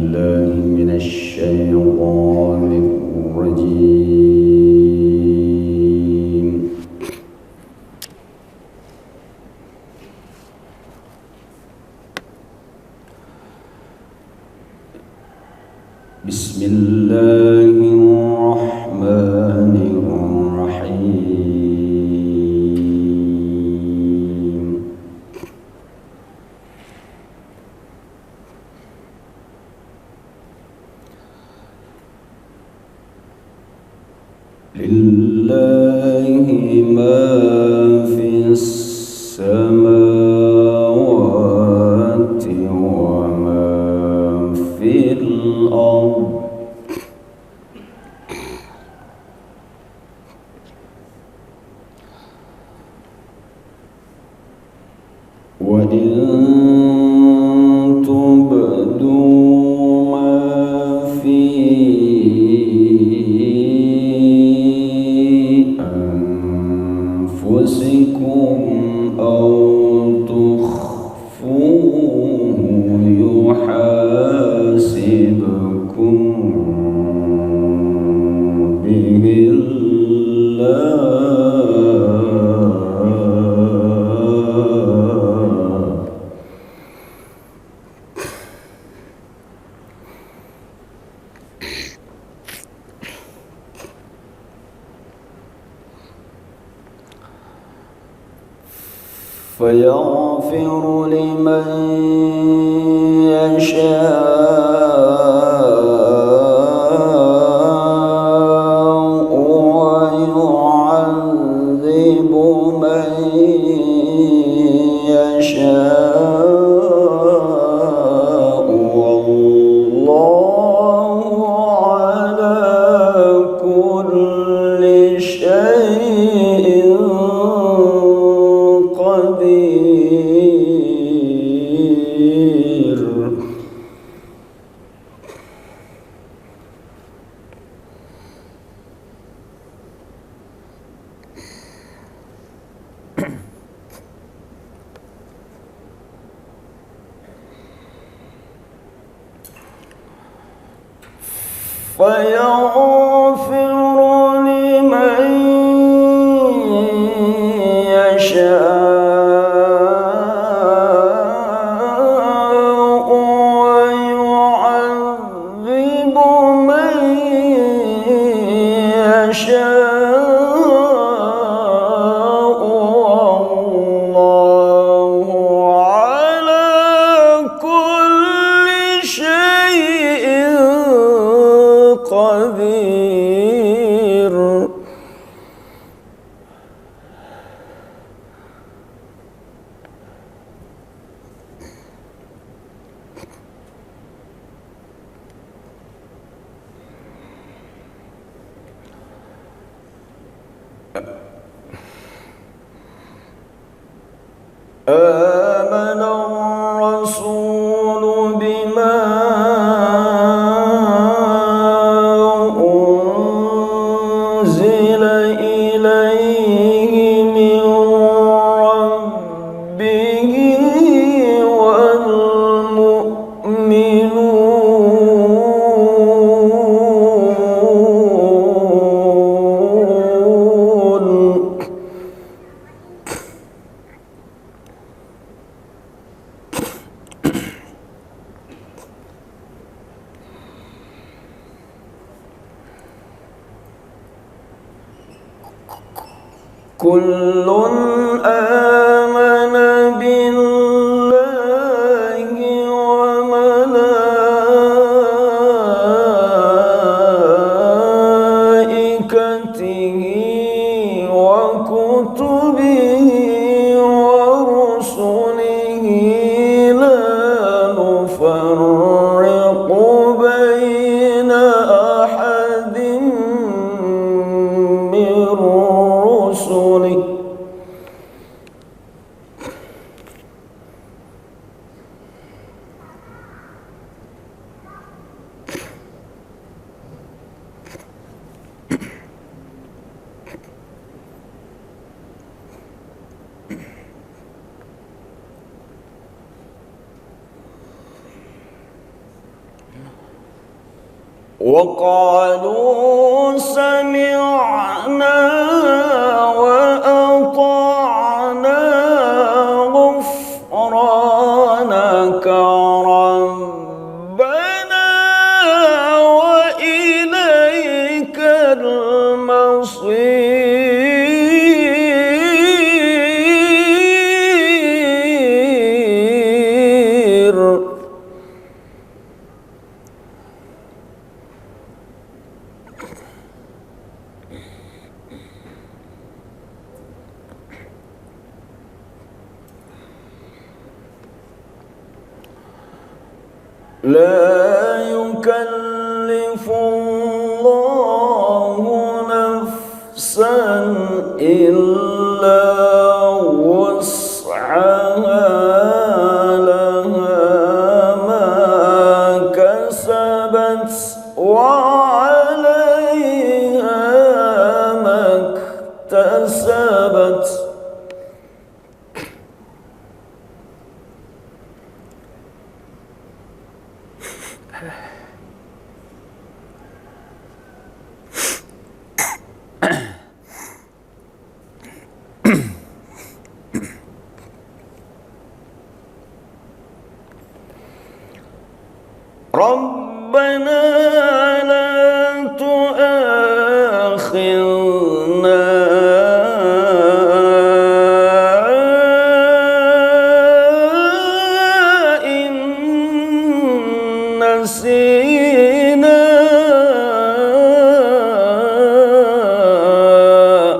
بالله من الشيطان الرجيم. بسم الله الرحمن الرحيم. لله ما في السماوات وما في الأرض وإن تبدوا ما في أنفسكم أو تخفوه يحاسبكم به الله. فيغفر لمن يشاء ويعذب من يشاء والله على كل شيء قدير. فيغفر لمن يشاء ويعذب من يشاء والله على كل شيء قدير. آمن الرسول بما أنزل إليه من ربه والمؤمنون كل آمن بالله وملائكته وكتبه ورسله لا نفرق بين أحد من رسله وقالوا سمعنا وأطعنا غفرانك ربنا وإليك المصير. لا يكلف الله نفسا إلا وسعها، لها ما كسبت وعليها ما اكتسبت. ربنا لا تؤاخذنا إن نسينا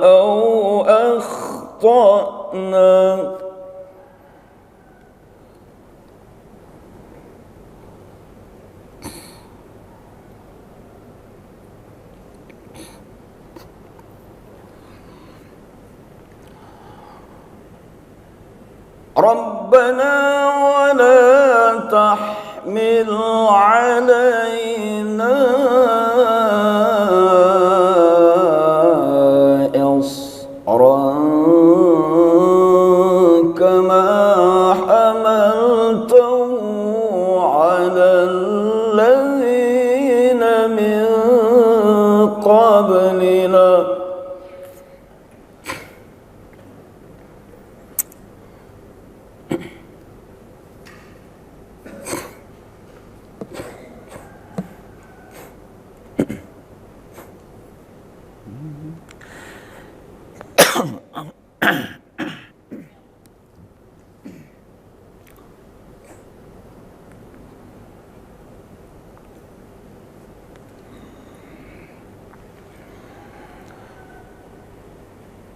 أو أخطأنا. ربنا ولا تحمل علينا إصرا كما حملته على الذين من قبلنا.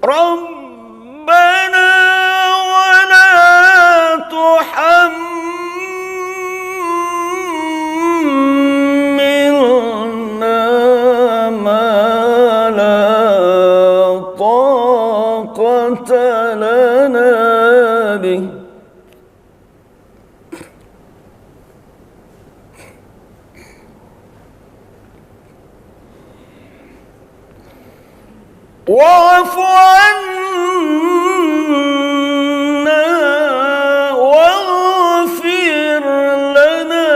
ربنا ولا تحملنا ما لا طاقة لنا به. واعف عنا واغفر لنا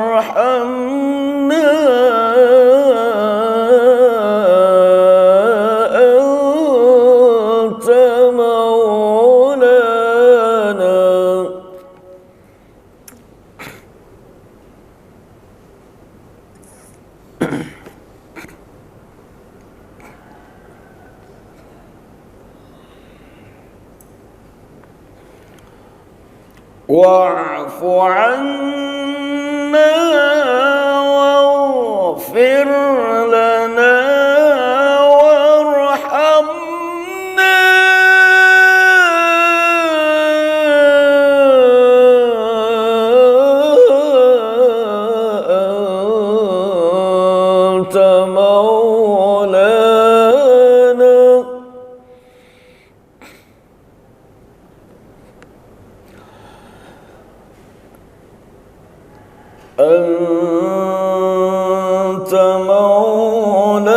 وارحمنا أنت مولانا. واعف عنا واغفر لنا وارحمنا أنت مولانا. أنت مولانا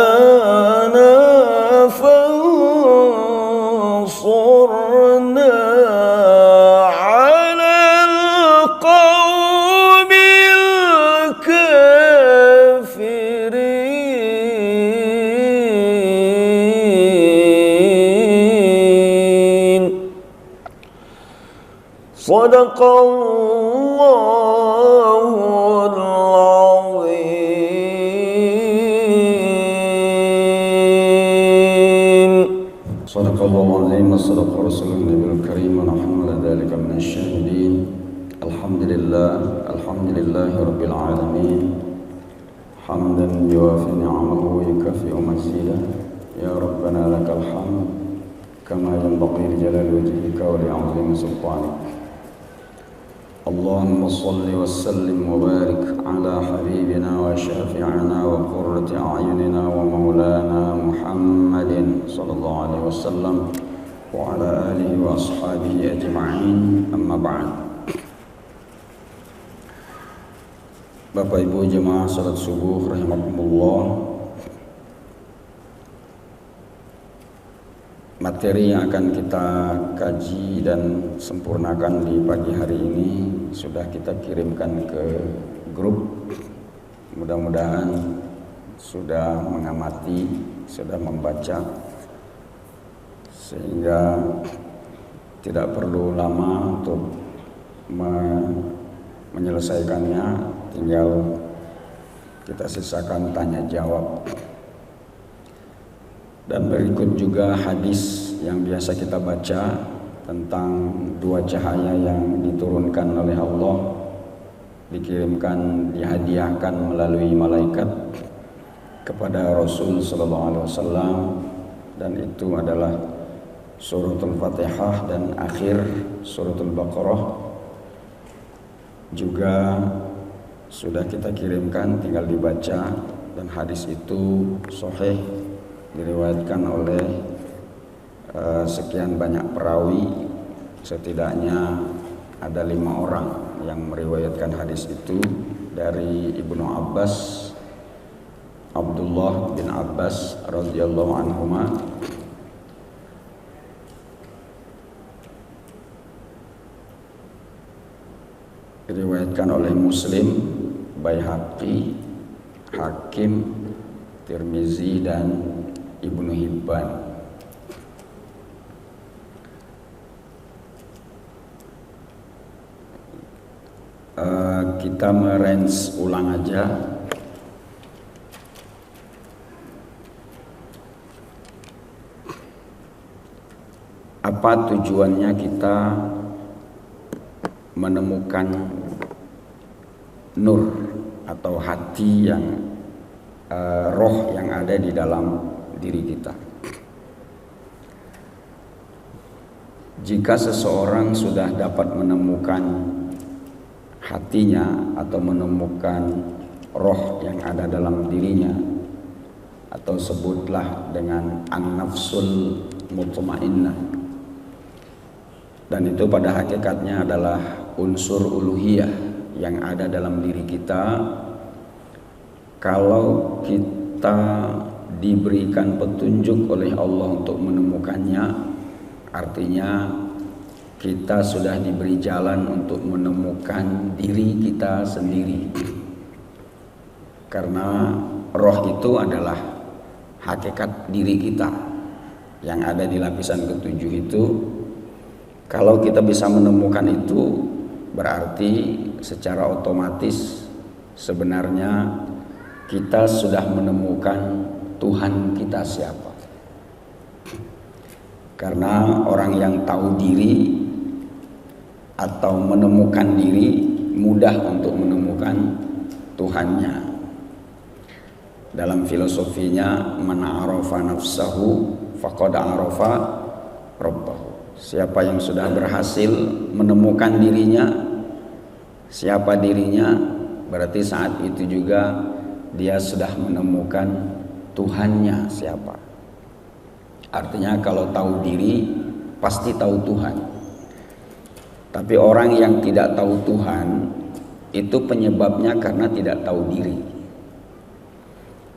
فانصرنا على القوم الكافرين. Sadaqallahul azim. Sadaqallahul azim wa sadaqa rasulun nabiyul karim wa nahnu ala dhalika minasy syahidin. Alhamdulillahi rabbil alamin. Hamdan yuwafi ni'amahu wa yukafi'u mazidah. Ya Rabbana lakal hamd kama yanbaghi li jalali wajhika wa li 'azimi sultanik. Allahumma salli wa sallim wa barik ala habibina wa syafi'ina wa qurrati a'yunina wa maulana Muhammadin sallallahu alaihi wasallam wa ala alihi wa ashabihi ajma'in. Amma ba'd. Bapak Ibu jemaah salat subuh rahimakumullah. Materi yang akan kita kaji dan sempurnakan di pagi hari ini sudah kita kirimkan ke grup. Mudah-mudahan sudah mengamati, sudah membaca, sehingga tidak perlu lama untuk menyelesaikannya. Tinggal kita sisakan tanya jawab. Dan berikut juga hadis yang biasa kita baca tentang dua cahaya yang diturunkan oleh Allah, dikirimkan, dihadiahkan melalui malaikat kepada Rasul sallallahu alaihi wasallam, dan itu adalah suratul Fatihah dan akhir suratul Baqarah. Juga sudah kita kirimkan, tinggal dibaca, dan hadis itu sahih, diriwayatkan oleh sekian banyak perawi. Setidaknya ada 5 orang yang meriwayatkan hadis itu dari Ibnu Abbas, Abdullah bin Abbas radhiyallahu anhuma, diriwayatkan oleh Muslim, Baihaqi, Hakim, Tirmizi, dan Ibnu Hibban. Kita merange ulang aja. Apa tujuannya kita menemukan nur atau hati yang roh yang ada di dalam diri kita? Jika seseorang sudah dapat menemukan hatinya atau menemukan roh yang ada dalam dirinya, atau sebutlah dengan an-nafsul mutmainnah, dan itu pada hakikatnya adalah unsur uluhiyah yang ada dalam diri kita. Kalau kita diberikan petunjuk oleh Allah untuk menemukannya, artinya kita sudah diberi jalan untuk menemukan diri kita sendiri. Karena roh itu adalah hakikat diri kita yang ada di lapisan ketujuh itu. Kalau kita bisa menemukan itu, berarti secara otomatis sebenarnya kita sudah menemukan Tuhan kita siapa. Karena orang yang tahu diri atau menemukan diri mudah untuk menemukan Tuhannya. Dalam filosofinya, man arafa nafsahu faqad arafa rabbahu. Siapa yang sudah berhasil menemukan dirinya, siapa dirinya, berarti saat itu juga dia sudah menemukan Tuhannya siapa. Artinya kalau tahu diri pasti tahu Tuhan. Tapi orang yang tidak tahu Tuhan itu penyebabnya karena tidak tahu diri.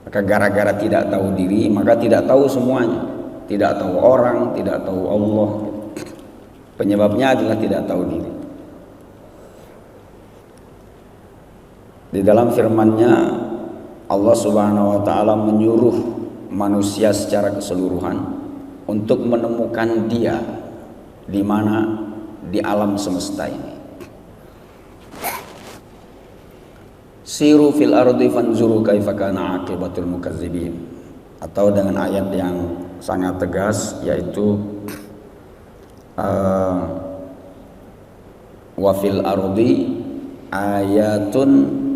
Maka gara-gara tidak tahu diri, maka tidak tahu semuanya. Tidak tahu orang, tidak tahu Allah. Penyebabnya adalah tidak tahu diri. Di dalam firman-Nya, Allah Subhanahu wa taala menyuruh manusia secara keseluruhan untuk menemukan Dia di mana di alam semesta ini. siru fil ardi fanzuru kaifa kana aqibatul mukazzibin, atau dengan ayat yang sangat tegas yaitu wa fil ardi ayatun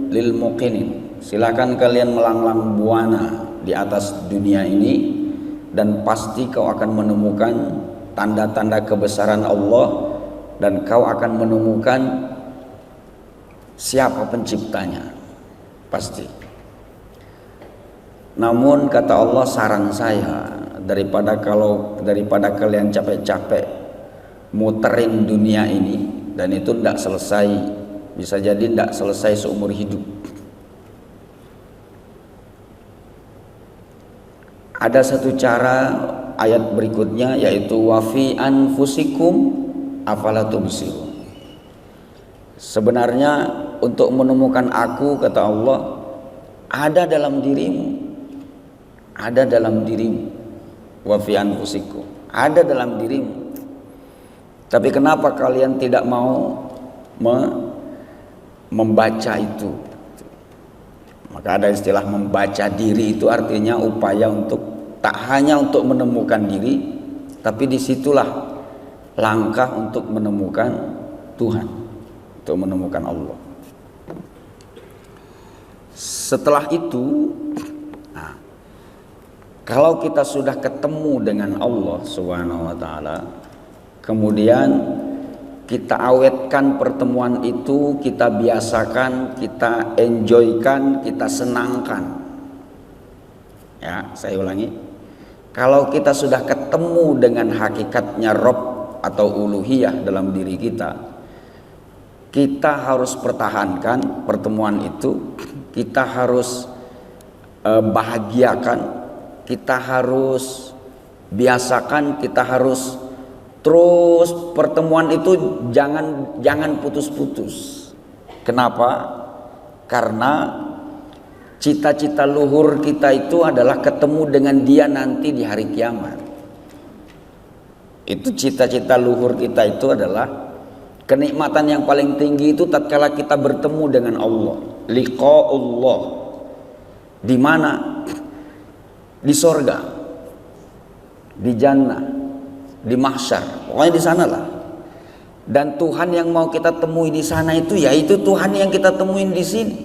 lil muqinin, silakan kalian melanglang buana di atas dunia ini dan pasti kau akan menemukan tanda-tanda kebesaran Allah dan kau akan menemukan siapa penciptanya, pasti. Namun kata Allah, saran saya, daripada kalian capek-capek muterin dunia ini dan itu tidak selesai, bisa jadi tidak selesai seumur hidup. Ada satu cara, ayat berikutnya yaitu wa fi anfusikum afala tubsirun. Sebenarnya untuk menemukan aku, kata Allah, ada dalam dirimu. Ada dalam dirimu. Wa fi anfusikum, ada dalam dirimu. Tapi kenapa kalian tidak mau membaca itu? Maka ada istilah membaca diri, itu artinya upaya untuk tak hanya untuk menemukan diri, tapi disitulah langkah untuk menemukan Tuhan, untuk menemukan Allah. Setelah itu, kalau kita sudah ketemu dengan Allah Subhanahu wa taala, kemudian kita awetkan pertemuan itu, kita biasakan, kita enjoykan, kita senangkan. Ya, saya ulangi. Kalau kita sudah ketemu dengan hakikatnya Rabb atau uluhiyah dalam diri kita, kita harus pertahankan pertemuan itu, kita harus bahagiakan, kita harus biasakan, kita harus terus pertemuan itu jangan putus-putus. Kenapa? Karena cita-cita luhur kita itu adalah ketemu dengan Dia nanti di hari kiamat. Itu cita-cita luhur kita itu adalah kenikmatan yang paling tinggi itu tatkala kita bertemu dengan Allah, liqa'ullah. Di mana? Di sorga, di jannah, di mahsyar, pokoknya di sanalah. Dan Tuhan yang mau kita temui di sana itu yaitu Tuhan yang kita temuin di sini.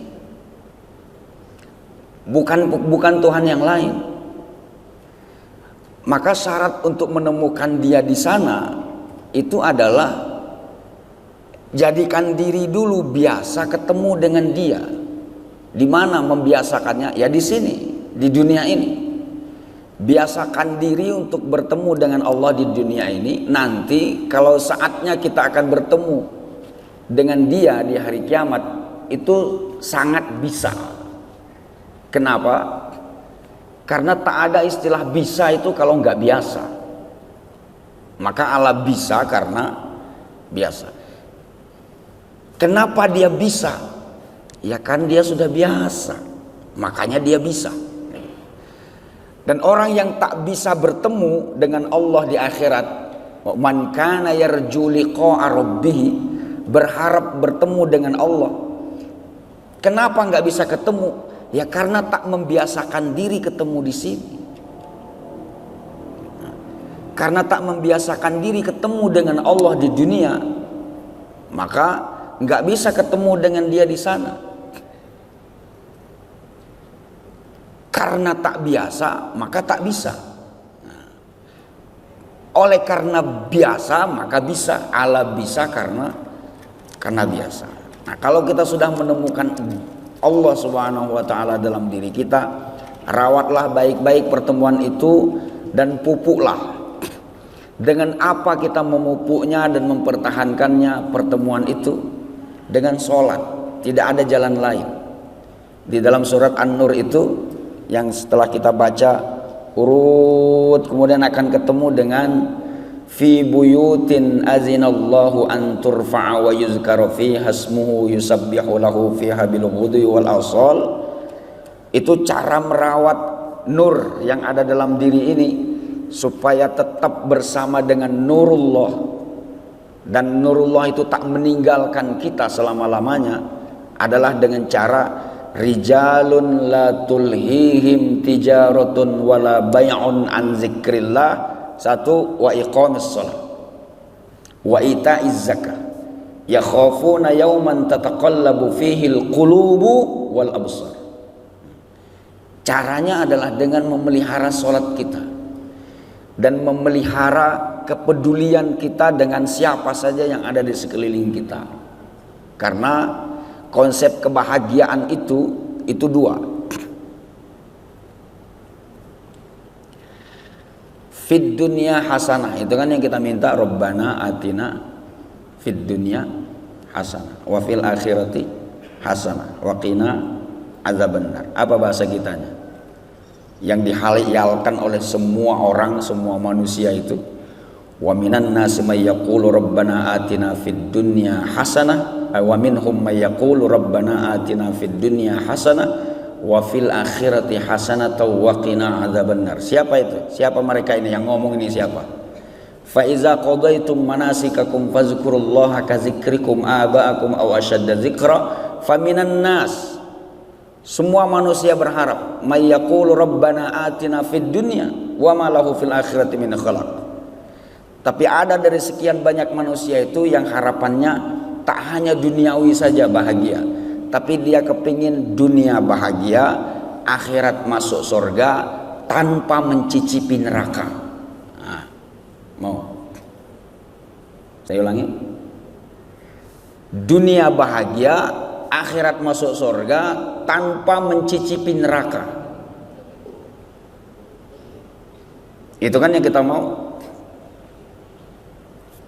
Bukan Tuhan yang lain. Maka syarat untuk menemukan Dia di sana itu adalah jadikan diri dulu biasa ketemu dengan Dia. Di mana membiasakannya? Ya di sini, di dunia ini. Biasakan diri untuk bertemu dengan Allah di dunia ini. Nanti kalau saatnya kita akan bertemu dengan Dia di hari kiamat, itu sangat bisa. Kenapa? Karena tak ada istilah bisa itu kalau nggak biasa. Maka Allah bisa karena biasa. Kenapa Dia bisa? Ya kan Dia sudah biasa, makanya Dia bisa. Dan orang yang tak bisa bertemu dengan Allah di akhirat, man kana yarju liqa'a rabbih, berharap bertemu dengan Allah. Kenapa nggak bisa ketemu? Ya karena tak membiasakan diri ketemu di sini. Karena tak membiasakan diri ketemu dengan Allah di dunia, maka nggak bisa ketemu dengan Dia di sana. Karena tak biasa, maka tak bisa. Oleh karena biasa, maka bisa. Allah bisa karena biasa. Nah, kalau kita sudah menemukan Allah Subhanahu wa taala dalam diri kita, rawatlah baik-baik pertemuan itu dan pupuklah. Dengan apa kita memupuknya dan mempertahankannya pertemuan itu? Dengan sholat. Tidak ada jalan lain. Di dalam surat An-Nur itu yang setelah kita baca urut kemudian akan ketemu dengan fi buyutin azinallahu an turfa'a wa yuzkara fiha ismuhu yusabbihu lahu fiha bil ghudwi wal asal. Itu cara merawat nur yang ada dalam diri ini supaya tetap bersama dengan nurullah, dan nurullah itu tak meninggalkan kita selama-lamanya adalah dengan cara rijalun la tulhihim tijaratun wala bai'un an zikrillah. Satu, wa iqamis shalah wa ita'iz zakah yakhafuna yawman tataqallabu fihi alqulubu wal absar. Caranya adalah dengan memelihara salat kita dan memelihara kepedulian kita dengan siapa saja yang ada di sekeliling kita. Karena konsep kebahagiaan itu dua. Fid dunya hasanah, itu kan yang kita minta, Rabbana atina fid dunya hasanah wa fil akhirati hasanah wa qina azabannar. Apa bahasa kitanya? Yang dihalalkan oleh semua orang, semua manusia itu, wa minan nasi may yaqulu rabbana atina fid dunya hasanah wa minhum may yaqulu rabbana atina fid dunya hasanah wa fil akhirati hasanatan wa qina adzabannar. Siapa itu? Siapa mereka ini yang ngomong ini siapa? Fa iza qadaitum manasikakum fazkurullaha ka dzikrikum aba'akum aw ashadda dzikra faminan nas. Semua manusia berharap may yaqulu rabbana atina fid dunya wa ma lahu fil akhirati min khalaq. Tapi ada dari sekian banyak manusia itu yang harapannya tak hanya duniawi saja bahagia, tapi dia kepingin dunia bahagia, akhirat masuk surga tanpa mencicipi neraka. Nah, mau? Saya ulangi. Dunia bahagia, akhirat masuk surga tanpa mencicipi neraka. Itu kan yang kita mau.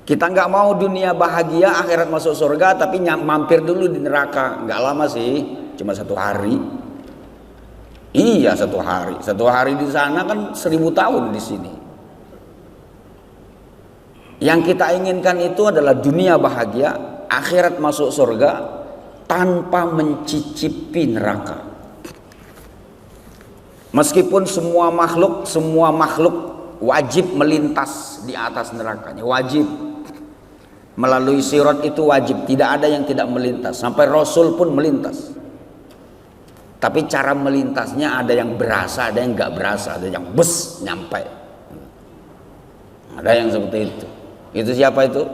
Kita nggak mau dunia bahagia, akhirat masuk surga, tapi mampir dulu di neraka. Nggak lama sih, cuma 1 hari. Iya, 1 hari. 1 hari di sana kan 1000 tahun di sini. Yang kita inginkan itu adalah dunia bahagia, akhirat masuk surga tanpa mencicipi neraka. Meskipun semua makhluk wajib melintas di atas nerakanya, wajib. Melalui sirat itu wajib, tidak ada yang tidak melintas, sampai Rasul pun melintas. Tapi cara melintasnya ada yang berasa, ada yang nggak berasa, ada yang bus nyampe. Ada yang seperti itu. Itu siapa itu?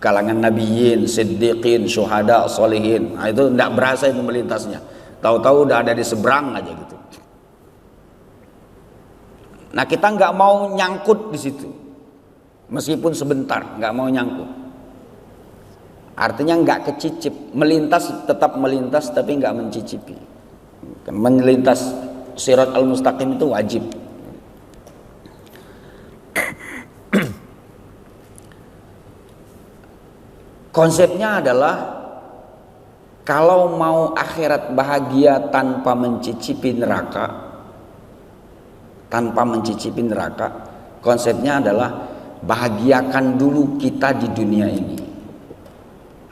Kalangan nabiyyin, siddiqin, syuhada, sholihin. Nah, itu nggak berasa itu melintasnya. Tahu-tahu udah ada di seberang aja gitu. Nah, kita nggak mau nyangkut di situ, meskipun sebentar, nggak mau nyangkut. Artinya nggak kecicip, melintas tetap melintas, tapi nggak mencicipi. Melintas sirat al-mustaqim itu wajib. Konsepnya adalah kalau mau akhirat bahagia tanpa mencicipi neraka, konsepnya adalah bahagiakan dulu kita di dunia ini.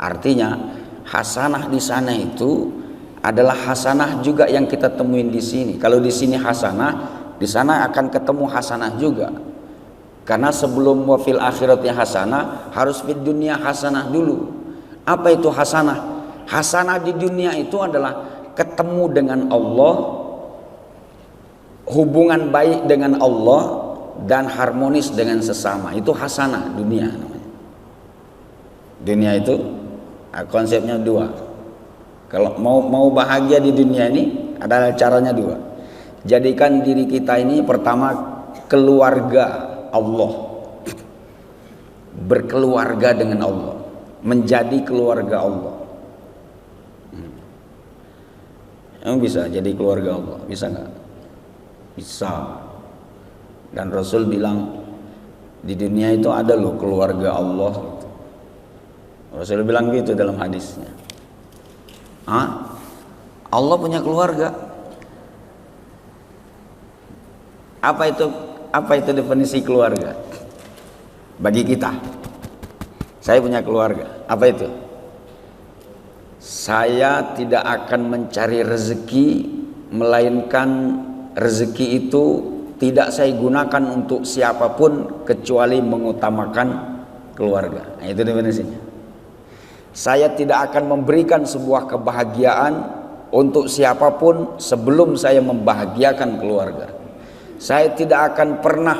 Artinya hasanah di sana itu adalah hasanah juga yang kita temuin di sini. Kalau di sini hasanah, di sana akan ketemu hasanah juga. Karena sebelum wa fil akhirati hasanah, harus fid dunya hasanah dulu. Apa itu hasanah? Hasanah di dunia itu adalah ketemu dengan Allah, hubungan baik dengan Allah, dan harmonis dengan sesama. Itu hasanah dunia namanya. Dunia itu konsepnya 2. Kalau mau bahagia di dunia ini adalah caranya 2. Jadikan diri kita ini pertama keluarga Allah, berkeluarga dengan Allah, menjadi keluarga Allah. Emang bisa jadi keluarga Allah? Bisa nggak? Bisa. Dan Rasul bilang di dunia itu ada loh keluarga Allah. Rasul bilang gitu dalam hadisnya. Allah punya keluarga. Apa itu definisi keluarga? Bagi kita, saya punya keluarga. Apa itu? Saya tidak akan mencari rezeki, melainkan rezeki itu tidak saya gunakan untuk siapapun kecuali mengutamakan keluarga. Nah, itu definisinya. Saya tidak akan memberikan sebuah kebahagiaan untuk siapapun sebelum saya membahagiakan keluarga. Saya tidak akan pernah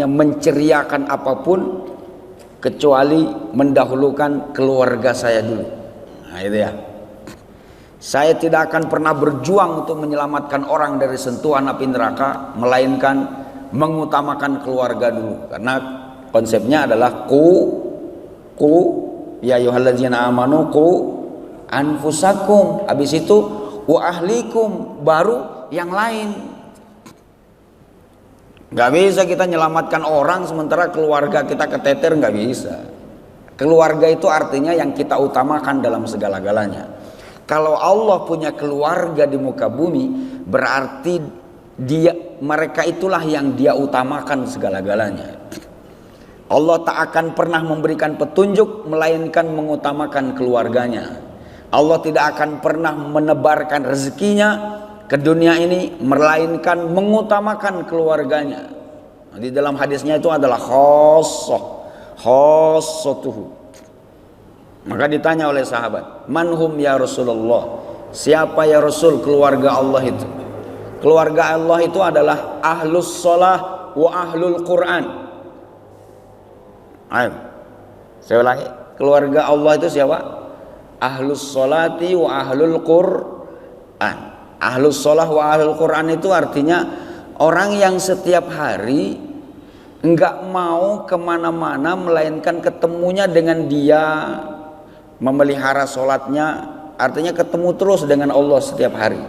menceriakan apapun kecuali mendahulukan keluarga saya dulu. Nah, itu ya. Saya tidak akan pernah berjuang untuk menyelamatkan orang dari sentuhan api neraka melainkan mengutamakan keluarga dulu. Karena konsepnya adalah ku ya ayyuhallazina amanu qu anfusakum, habis itu wa ahlikum, baru yang lain. Gak bisa kita menyelamatkan orang sementara keluarga kita keteter, gak bisa. Keluarga itu artinya yang kita utamakan dalam segala-galanya. Kalau Allah punya keluarga di muka bumi, berarti mereka itulah yang dia utamakan segala-galanya. Allah tak akan pernah memberikan petunjuk melainkan mengutamakan keluarganya. Allah tidak akan pernah menebarkan rezekinya ke dunia ini melainkan mengutamakan keluarganya. Di dalam hadisnya itu adalah khassatuhu. Maka ditanya oleh sahabat, manhum ya Rasulullah, siapa ya Rasul keluarga Allah itu? Keluarga Allah itu adalah ahlus sholah wa ahlul Quran. Ayo, saya ulangi, keluarga Allah itu siapa? Ahlus sholati wa ahlul Quran. Ahlus sholah wa ahlul Quran itu artinya orang yang setiap hari enggak mau kemana-mana melainkan ketemunya dengan dia, memelihara sholatnya, artinya ketemu terus dengan Allah setiap hari.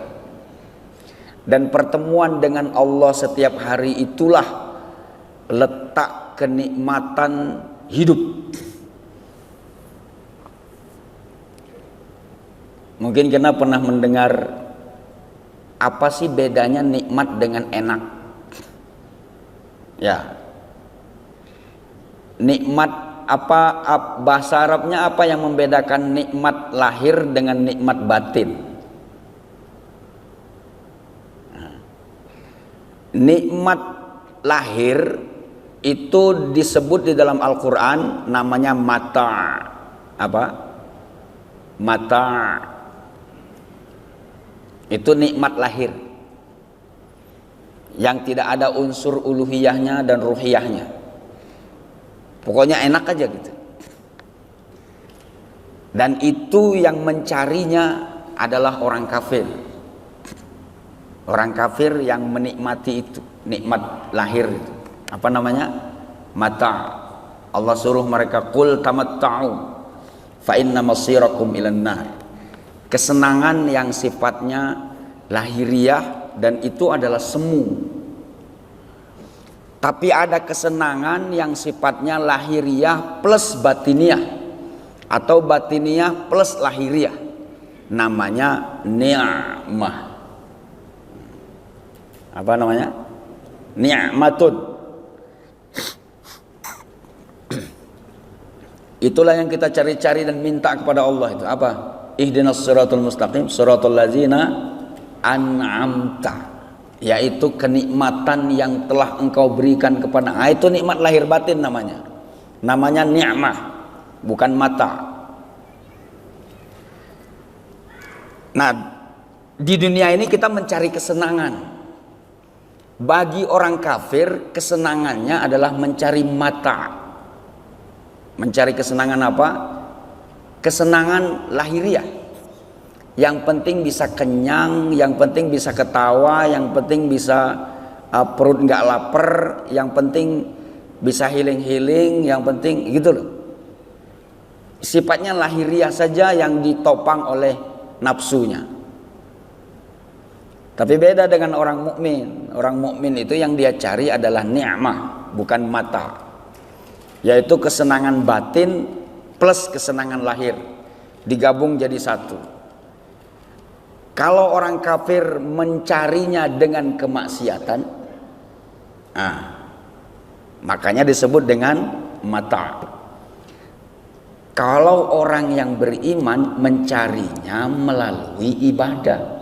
Dan pertemuan dengan Allah setiap hari itulah letak kenikmatan hidup. Mungkin kita pernah mendengar apa sih bedanya nikmat dengan enak? Ya, nikmat apa bahasa Arabnya apa yang membedakan nikmat lahir dengan nikmat batin? Nikmat lahir itu disebut di dalam Al-Quran namanya mata. Apa? Mata. Itu nikmat lahir yang tidak ada unsur uluhiyahnya dan ruhiyahnya. Pokoknya enak aja gitu. Dan itu yang mencarinya adalah orang kafir. Orang kafir yang menikmati itu, nikmat lahir itu. Apa namanya? Mata. Allah suruh mereka qul tamatta'u fa inna masirakum ilan nar. Kesenangan yang sifatnya lahiriah dan itu adalah semu. Tapi ada kesenangan yang sifatnya lahiriah plus batiniah atau batiniah plus lahiriah, namanya ni'mah. Apa namanya? Ni'matun. Itulah yang kita cari-cari dan minta kepada Allah itu apa? Ihdinas siratal mustaqim, siratal ladzina an'amta, yaitu kenikmatan yang telah engkau berikan kepada. Itu nikmat lahir batin namanya. Namanya ni'mah, bukan mata. Nah, di dunia ini kita mencari kesenangan. Bagi orang kafir kesenangannya adalah mencari mata. Mencari kesenangan apa? Kesenangan lahiriah. Yang penting bisa kenyang, yang penting bisa ketawa, yang penting bisa perut nggak lapar, yang penting bisa healing-healing, yang penting gitu loh. Sifatnya lahiriah saja yang ditopang oleh nafsunya. Tapi beda dengan orang mukmin. Orang mukmin itu yang dia cari adalah ni'mah, bukan mata. Yaitu kesenangan batin plus kesenangan lahir digabung jadi satu. Kalau orang kafir mencarinya dengan kemaksiatan, makanya disebut dengan mata. Kalau orang yang beriman mencarinya melalui ibadah.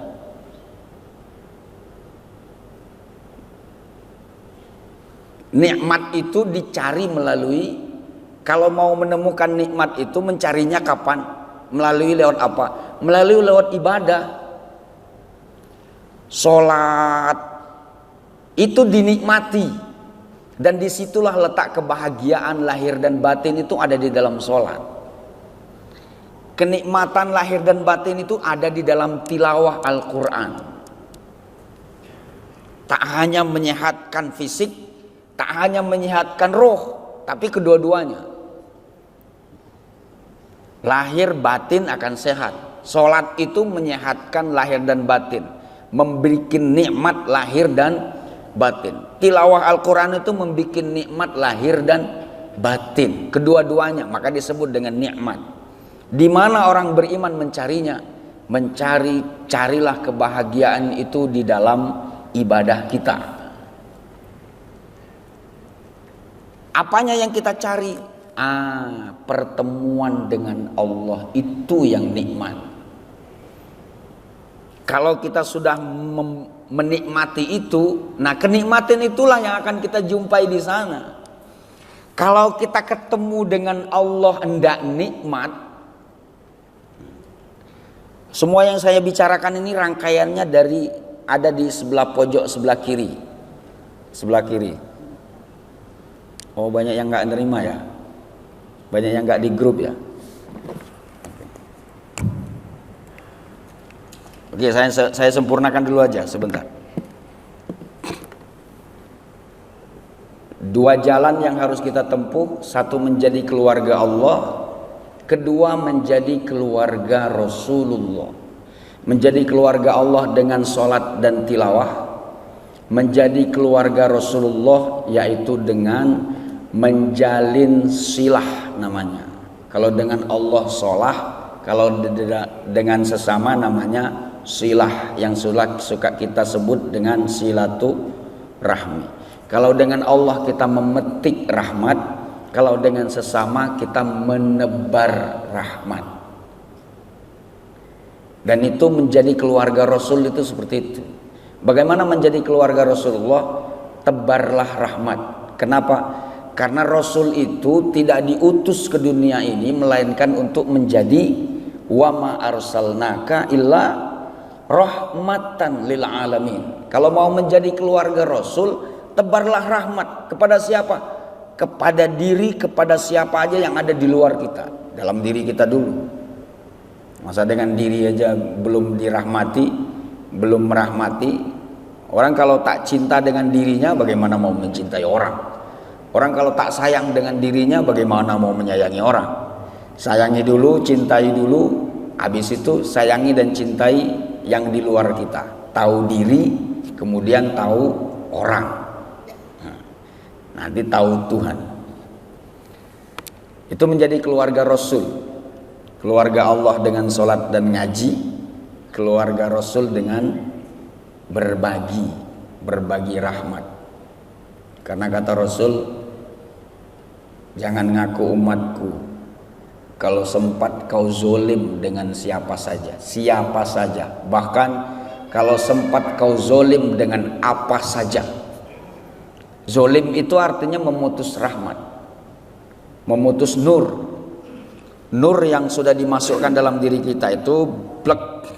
Nikmat itu dicari melalui, kalau mau menemukan nikmat itu mencarinya kapan? Melalui lewat apa? lewat ibadah. Sholat itu dinikmati, dan disitulah letak kebahagiaan lahir dan batin itu ada di dalam sholat. Kenikmatan lahir dan batin itu ada di dalam tilawah Al-Quran. Tak hanya menyehatkan fisik, tak hanya menyehatkan roh, tapi kedua-duanya. Lahir batin akan sehat. Sholat itu menyehatkan lahir dan batin, memberikan nikmat lahir dan batin. Tilawah Al-Quran itu membuat nikmat lahir dan batin, kedua-duanya, maka disebut dengan nikmat. Di mana orang beriman mencarinya? Carilah kebahagiaan itu di dalam ibadah kita. Apanya yang kita cari? Pertemuan dengan Allah itu yang nikmat. Kalau kita sudah menikmati itu, nah kenikmatan itulah yang akan kita jumpai di sana. Kalau kita ketemu dengan Allah hendak nikmat, semua yang saya bicarakan ini rangkaiannya ada di sebelah pojok sebelah kiri. Sebelah kiri. Oh, banyak yang nggak nerima ya. Banyak yang nggak di grup ya. Oke, saya sempurnakan dulu aja sebentar. Dua jalan yang harus kita tempuh, satu menjadi keluarga Allah, kedua menjadi keluarga Rasulullah. Menjadi keluarga Allah dengan sholat dan tilawah, menjadi keluarga Rasulullah yaitu dengan menjalin silah namanya. Kalau dengan Allah sholah, kalau dengan sesama namanya silah, yang suka kita sebut dengan silaturahmi. Kalau dengan Allah kita memetik rahmat, kalau dengan sesama kita menebar rahmat. Dan itu menjadi keluarga Rasul itu seperti itu. Bagaimana menjadi keluarga Rasulullah? Tebarlah rahmat. Kenapa? Karena Rasul itu tidak diutus ke dunia ini melainkan untuk menjadi wa ma arsalnaka illa rahmatan lil alamin. Kalau mau menjadi keluarga Rasul, tebarlah rahmat kepada siapa? Kepada diri, kepada siapa aja yang ada di luar kita. Dalam diri kita dulu. Masa dengan diri aja belum dirahmati, belum merahmati. Orang kalau tak cinta dengan dirinya, bagaimana mau mencintai orang? Orang kalau tak sayang dengan dirinya, bagaimana mau menyayangi orang? Sayangi dulu, cintai dulu, habis itu sayangi dan cintai yang di luar kita. Tahu diri, kemudian tahu orang. Nanti tahu Tuhan. Itu menjadi keluarga Rasul. Keluarga Allah dengan sholat dan ngaji, keluarga Rasul dengan berbagi rahmat. Karena kata Rasul, jangan ngaku umatku kalau sempat kau zolim dengan siapa saja, bahkan kalau sempat kau zolim dengan apa saja. Zolim itu artinya memutus rahmat, memutus nur yang sudah dimasukkan dalam diri kita itu blek.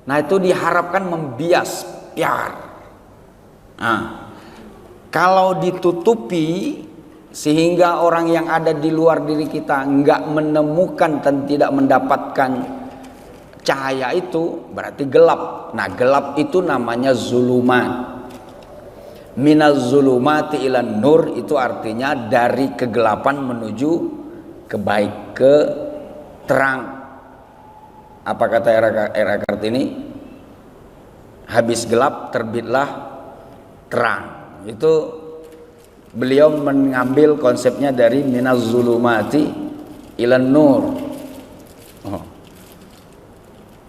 Nah, itu diharapkan membias piar. Nah, kalau ditutupi sehingga orang yang ada di luar diri kita enggak menemukan dan tidak mendapatkan cahaya itu, berarti gelap. Nah, gelap itu namanya zulumat. Minaz zulumati ilan nur itu artinya dari kegelapan menuju ke terang. Apa kata R.A. Kartini? Habis gelap terbitlah terang. Itu beliau mengambil konsepnya dari minaz zulumati ilan nur. Oh.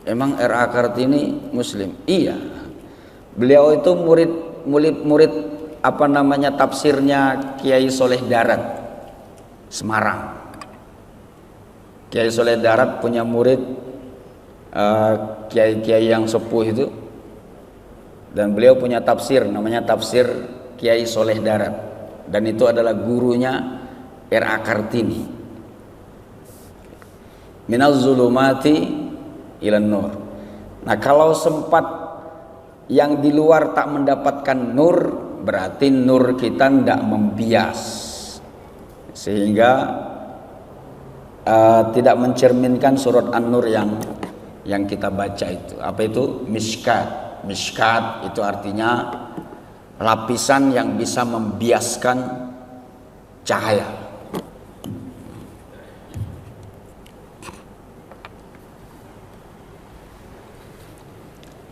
Emang R.A. Kartini Muslim? Iya. Beliau itu murid apa namanya tafsirnya Kiai Soleh Darat Semarang. Kiai Soleh Darat punya murid kiai-kiai yang sepuh itu, dan beliau punya tafsir namanya tafsir Kiai Soleh Darat, dan itu adalah gurunya R.A. Kartini. Minaz zulumati ilan nur. Nah, kalau sempat yang di luar tak mendapatkan nur, berarti nur kita tidak membias, sehingga tidak mencerminkan surat An-Nur yang kita baca itu. Apa itu? Mishkat. Mishkat itu artinya lapisan yang bisa membiaskan cahaya.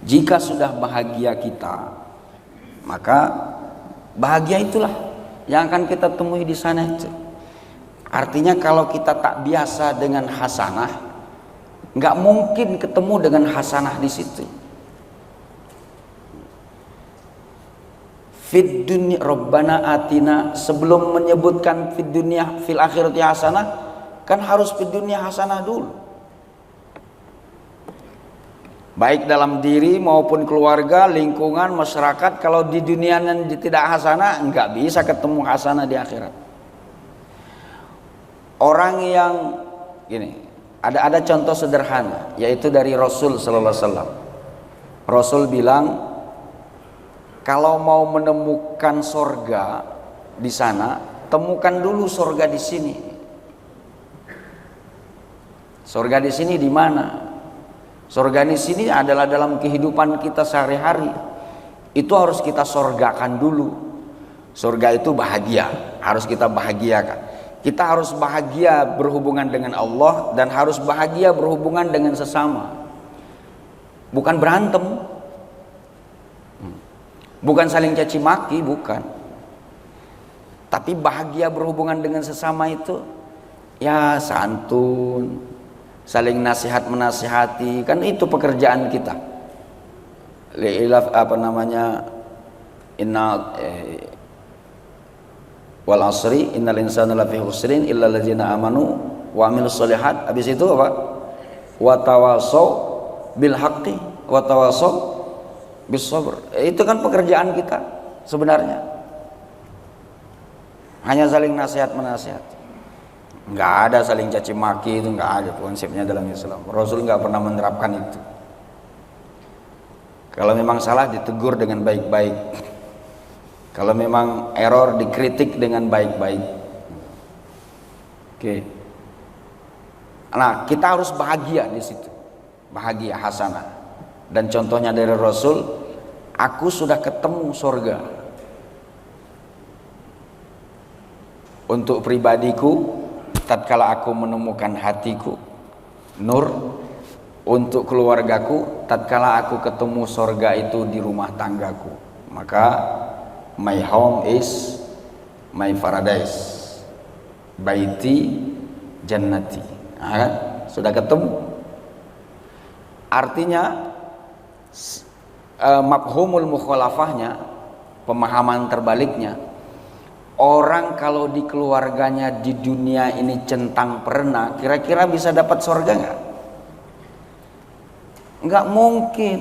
Jika sudah bahagia kita, maka bahagia itulah yang akan kita temui di sana itu. Artinya kalau kita tak biasa dengan hasanah, nggak mungkin ketemu dengan hasanah di situ. Fid dunya Rabbana atina, sebelum menyebutkan fid dunya fil akhirati hasanah, kan harus fid dunya hasanah dulu. Baik dalam diri maupun keluarga, lingkungan, masyarakat. Kalau di dunia yang tidak hasanah, nggak bisa ketemu hasanah di akhirat. Orang yang gini, ada contoh sederhana, yaitu dari Rasul sallallahu alaihi wasallam. Rasul bilang, kalau mau menemukan sorga di sana, temukan dulu sorga di sini. Sorga di sini di mana? Sorga di sini adalah dalam kehidupan kita sehari-hari. Itu harus kita sorgakan dulu. Sorga itu bahagia, harus kita bahagiakan. Kita harus bahagia berhubungan dengan Allah dan harus bahagia berhubungan dengan sesama. Bukan berantem, bukan saling caci maki, bukan. Tapi bahagia berhubungan dengan sesama itu ya santun, saling nasihat menasihati, kan itu pekerjaan kita. Wal asri innal insana lafi khusrin illa allazina amanu wa amilus solihat. Habis itu apa? Wa tawasau bil haqqi wa tawasau bis sabr. Itu kan pekerjaan kita sebenarnya. Hanya saling nasihat menasihat. Enggak ada saling caci maki, itu enggak ada konsepnya dalam Islam. Rasul enggak pernah menerapkan itu. Kalau memang salah ditegur dengan baik-baik. Kalau memang error dikritik dengan baik-baik. Oke. Nah, kita harus bahagia di situ. Bahagia hasanah. Dan contohnya dari Rasul, aku sudah ketemu surga. Untuk pribadiku, tatkala aku menemukan hatiku, nur. Untuk keluargaku, tatkala aku ketemu surga itu di rumah tanggaku. Maka my home is my paradise, baiti jannati. Nah, kan? Sudah ketemu. Artinya mafhumul mukhalafahnya, pemahaman terbaliknya, orang kalau di keluarganya di dunia ini centang perenang, kira-kira bisa dapat surga nggak? Nggak mungkin.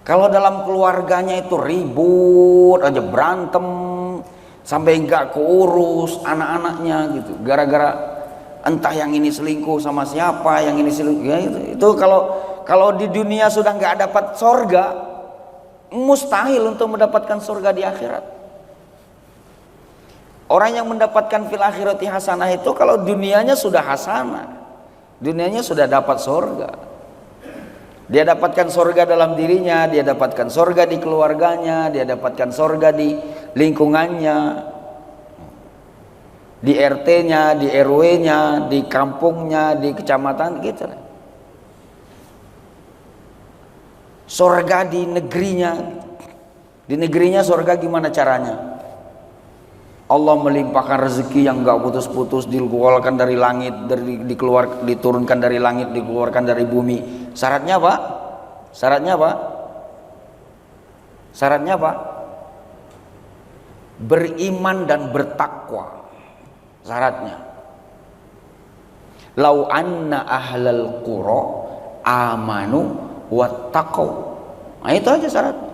Kalau dalam keluarganya itu ribut aja, berantem sampai nggak keurus anak-anaknya gitu, gara-gara entah yang ini selingkuh sama siapa, yang ini selingkuh, ya itu kalau di dunia sudah nggak dapat sorga, mustahil untuk mendapatkan sorga di akhirat. Orang yang mendapatkan fil akhirati hasanah itu kalau dunianya sudah hasanah, dunianya sudah dapat sorga. Dia dapatkan sorga dalam dirinya, dia dapatkan sorga di keluarganya, dia dapatkan sorga di lingkungannya, di RT-nya, di RW-nya, di kampungnya, di kecamatan gitu. Sorga di negerinya. Di negerinya sorga gimana caranya? Allah melimpahkan rezeki yang gak putus-putus, dikeluarkan dari langit, diturunkan dari langit, dikeluarkan dari bumi. Syaratnya apa? Syaratnya apa? Syaratnya apa? Beriman dan bertakwa. Syaratnya. Lau anna ahlal qura amanu wattaqau. Nah, itu aja syaratnya.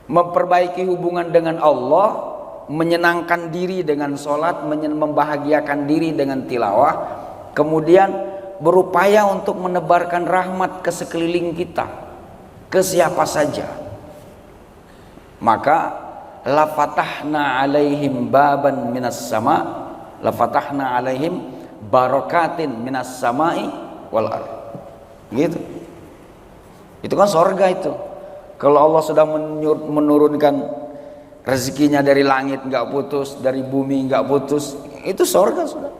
Memperbaiki hubungan dengan Allah, menyenangkan diri dengan sholat, membahagiakan diri dengan tilawah, kemudian berupaya untuk menebarkan rahmat ke sekeliling kita, ke siapa saja. Maka la fatahna alaihim baban minas sama, la fatahna alaihim barakatin minas samai wal ard. Gitu. Itu kan sorga itu. Kalau Allah sudah menurunkan rezekinya dari langit nggak putus, dari bumi nggak putus, itu sorga sudah.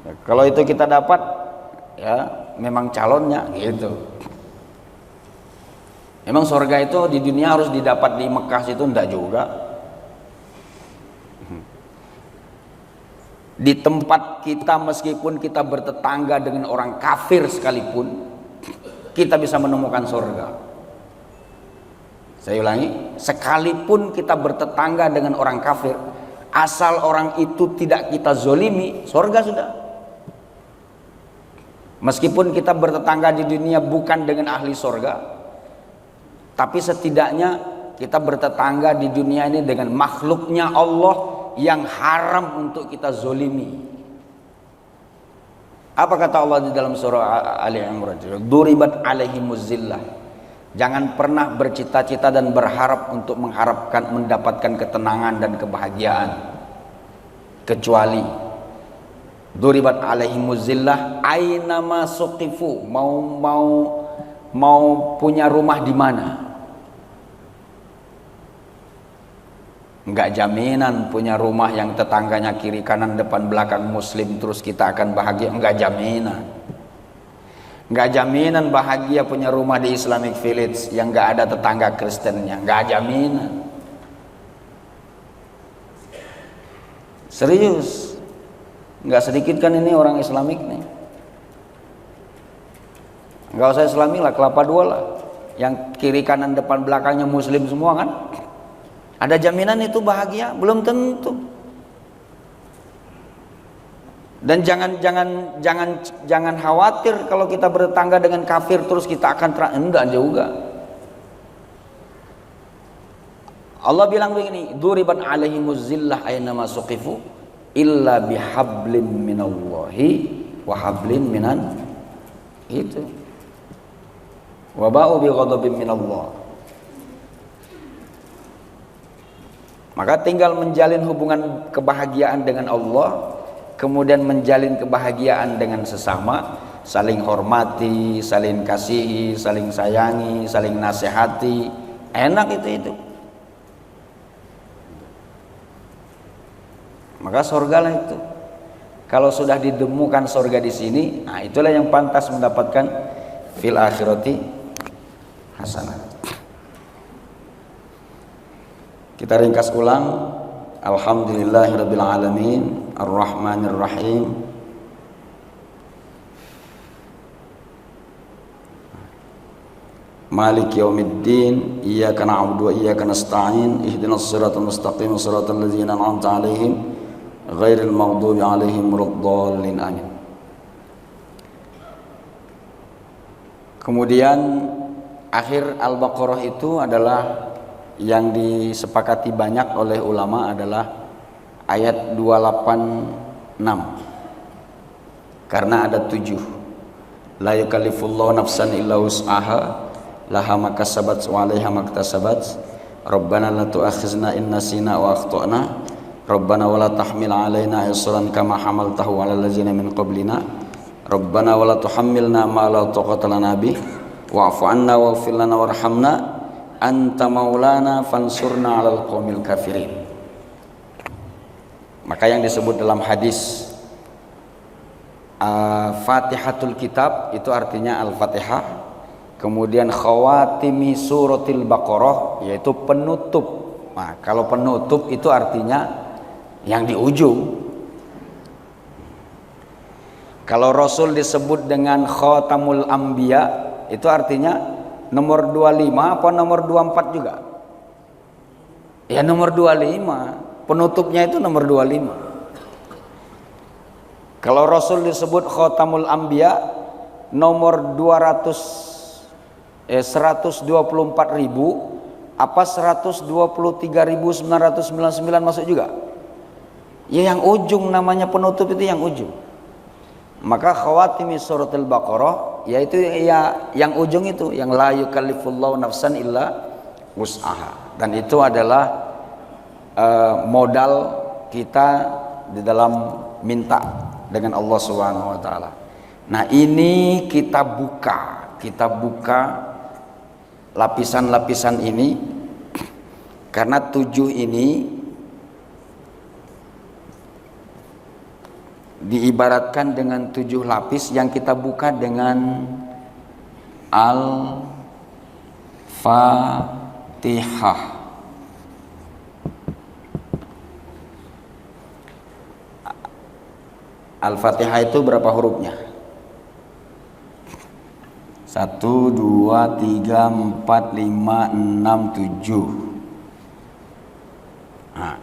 Ya, kalau itu kita dapat, ya memang calonnya gitu. Emang sorga itu di dunia harus didapat di Mekah situ, enggak juga. Di tempat kita, meskipun kita bertetangga dengan orang kafir sekalipun, kita bisa menemukan sorga. Saya ulangi, sekalipun kita bertetangga dengan orang kafir, asal orang itu tidak kita zolimi, sorga sudah. Meskipun kita bertetangga di dunia bukan dengan ahli sorga, tapi setidaknya kita bertetangga di dunia ini dengan makhluknya Allah yang haram untuk kita zolimi. Apa kata Allah di dalam surah Ali Imran? Duribat alaihimuz zillah. Jangan pernah bercita-cita dan berharap untuk mendapatkan ketenangan dan kebahagiaan, kecuali duribat alaihimuz zillah ainama suqifu, mau punya rumah di mana. Enggak jaminan punya rumah yang tetangganya kiri kanan depan belakang muslim terus kita akan bahagia, enggak jaminan. Enggak jaminan bahagia punya rumah di Islamic Village yang enggak ada tetangga Kristennya, enggak jaminan. Serius. Enggak sedikit kan ini orang Islamik nih. Enggak usah Islamik lah, Kelapa Dua lah. Yang kiri kanan depan belakangnya muslim semua kan? Ada jaminan itu bahagia? Belum tentu. Dan jangan khawatir kalau kita bertetangga dengan kafir terus kita akan enggak juga. Allah bilang begini, duriban alaihimuz zillah aynama suqifu illa bihablim minallahi wa hablin minan itu. Wa ba'u bi ghadabin minallah. Maka tinggal menjalin hubungan kebahagiaan dengan Allah, kemudian menjalin kebahagiaan dengan sesama, saling hormati, saling kasihi, saling sayangi, saling nasihati. Enak itu. Maka sorgalah itu. Kalau sudah ditemukan sorga di sini, nah itulah yang pantas mendapatkan fil akhirati hasanah. Kita ringkas ulang. Alhamdulillahirabbil alamin, arrahmanir rahim, maliki yaumiddin, iyyaka na'budu wa iyyaka nasta'in, ihdinas siratal mustaqim, siratal ladzina an'amta 'alaihim ghairil maghdubi 'alaihim waladdallin. Amin. Kemudian akhir Al-Baqarah itu adalah yang disepakati banyak oleh ulama adalah ayat 286, karena ada 7. La yukallifullahu nafsan illa wus'aha laha ma kasabat wa 'alaiha ma iktasabat. Rabbana la tu'akhizna in nasina wa akhtana. Rabbana wa la tahmil 'alaina isran kama hamaltahu 'alal ladzina min qablina. Rabbana wa la tuhammilna ma la taqata lana bih wa'fu 'anna waghfir lana warhamna anta maulana fansurna 'alal qaumil kafirin. Maka yang disebut dalam hadis Fatihatul Kitab itu artinya Al-Fatihah, kemudian khawatimi suratil Baqarah yaitu penutup. Nah, kalau penutup itu artinya yang di ujung. Kalau Rasul disebut dengan Khatamul Anbiya itu artinya nomor 25 apa nomor 24 juga? Ya nomor 25. Penutupnya itu nomor 25. Kalau Rasul disebut Khatamul Anbiya nomor 124.000 apa 123.999 masuk juga? Ya yang ujung namanya penutup itu yang ujung. Maka khawatimi suratul Baqarah yaitu ya yang ujung itu, yang la yukallifullahu nafsan illa wus'aha, dan itu adalah modal kita di dalam minta dengan Allah Subhanahu wa taala. Nah, ini kita buka lapisan-lapisan ini karena 7 ini diibaratkan dengan 7 lapis yang kita buka dengan Al-Fatihah. Al-Fatihah itu berapa hurufnya? 1, 2, 3, 4, 5, 6, 7. Nah,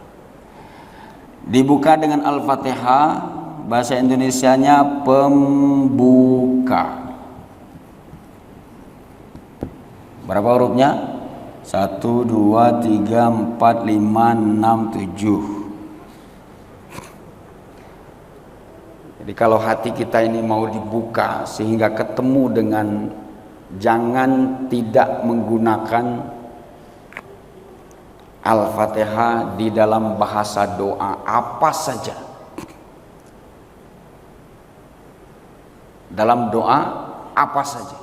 dibuka dengan Al-Fatihah, bahasa Indonesianya pembuka. Berapa hurufnya? 1, 2, 3, 4, 5, 6, 7. Jadi kalau hati kita ini mau dibuka sehingga ketemu dengan, jangan tidak menggunakan Al-Fatihah di dalam bahasa doa apa saja. Dalam doa apa saja.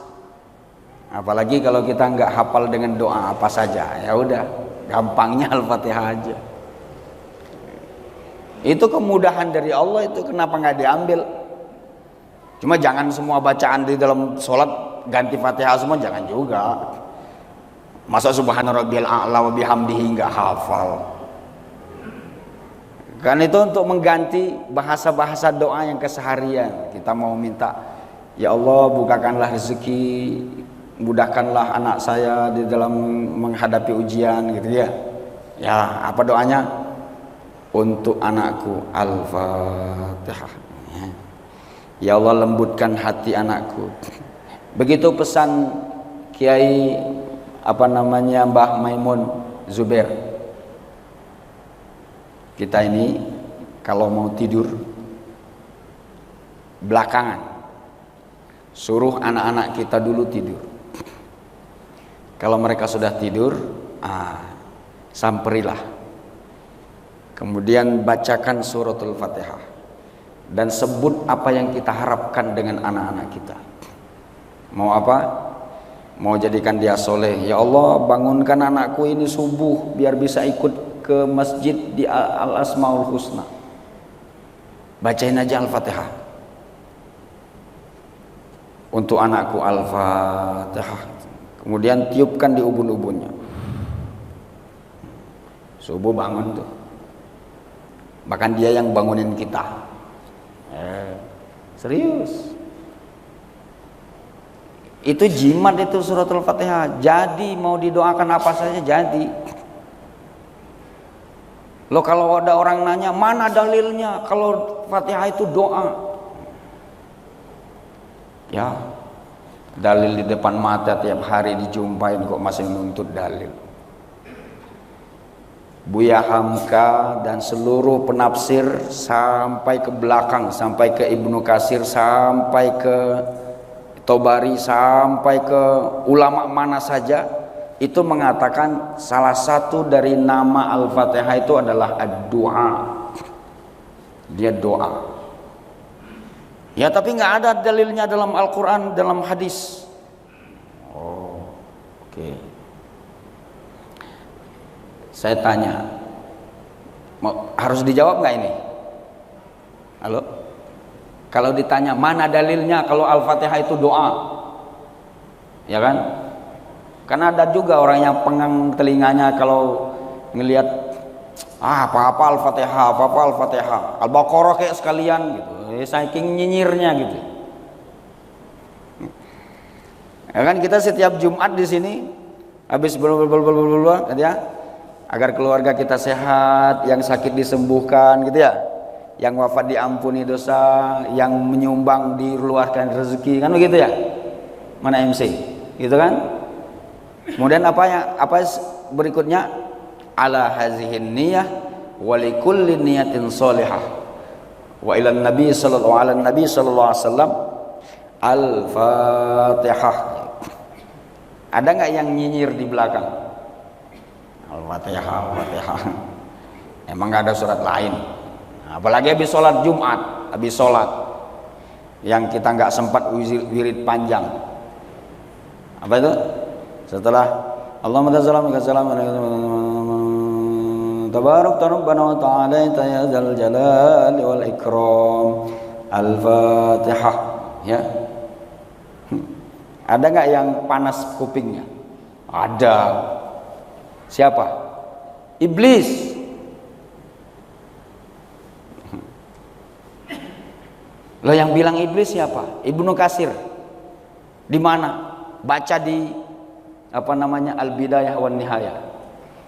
Apalagi kalau kita nggak hafal dengan doa apa saja, ya udah, gampangnya Al-Fatihah aja. Itu kemudahan dari Allah, itu kenapa nggak diambil? Cuma jangan semua bacaan di dalam sholat ganti Fatihah semua, jangan juga. Masa subhana rabbiyal a'la wa bihamdihi nggak hafal? Kan itu untuk mengganti bahasa-bahasa doa yang keseharian. Kita mau minta, ya Allah bukakanlah rezeki, mudahkanlah anak saya di dalam menghadapi ujian, gitu ya. Ya, apa doanya? Untuk anakku, Al-Fatihah. Ya Allah lembutkan hati anakku. Begitu pesan Kiai Mbah Maimun Zubair. Kita ini kalau mau tidur belakangan, suruh anak-anak kita dulu tidur. Kalau mereka sudah tidur, samperilah. Kemudian bacakan suratul Fatihah dan sebut apa yang kita harapkan dengan anak-anak kita. Mau apa? Mau jadikan dia soleh. Ya Allah bangunkan anakku ini subuh biar bisa ikut ke masjid di Al-Asmaul Husna. Bacain aja Al-Fatihah. Untuk anakku Al-Fatihah. Kemudian tiupkan di ubun-ubunnya. Subuh bangun tuh. Bahkan dia yang bangunin kita. Serius. Itu jimat itu suratul Fatihah. Jadi mau didoakan apa saja jadi. Loh kalau ada orang nanya, mana dalilnya kalau Fatihah itu doa? Ya, dalil di depan mata tiap hari dijumpain kok masih menuntut dalil. Buya Hamka dan seluruh penafsir sampai ke belakang, sampai ke Ibnu Katsir, sampai ke Tobari, sampai ke ulama mana saja, itu mengatakan salah satu dari nama Al-Fatihah itu adalah ad-du'a. Dia doa. Ya tapi nggak ada dalilnya dalam Al-Quran, dalam hadis. Oh, oke. Saya tanya, harus dijawab nggak ini? Halo? Kalau ditanya mana dalilnya kalau Al-Fatihah itu doa, ya kan? Karena ada juga orang yang pengang telinganya kalau ngelihat apa-apa Al-Fatihah, apa-apa Al-Fatihah, Al-Baqarah kayak sekalian gitu, saking nyinyirnya gitu. Ya kan kita setiap Jumat di sini habis ya, agar keluarga kita sehat, yang sakit disembuhkan gitu ya, yang wafat diampuni dosa, yang menyumbang diluaskan rezeki, kan begitu ya? Mana MC? Gitu kan? Kemudian apa berikutnya? Ala hazihin niyah wa likulli niyatin sholihah. Wa ilan Nabi sallallahu alaihi wasallam Al-Fatihah. Ada nggak yang nyinyir di belakang? Al-Fatihah, Al-Fatihah. Emang nggak ada surat lain? Apalagi habis sholat Jumat, habis sholat yang kita nggak sempat wirid panjang. Apa itu? Setelah Allahumma salam tabarak rabbana wa ta'ala ya dzal jalali wal ikram. Al-Fatihah, ya. Ada nggak yang panas kupingnya? Ada. Siapa? Iblis. Loh, yang bilang iblis siapa? Ibnu Katsir. Di mana? Baca di Al-Bidayah wan Nihayah.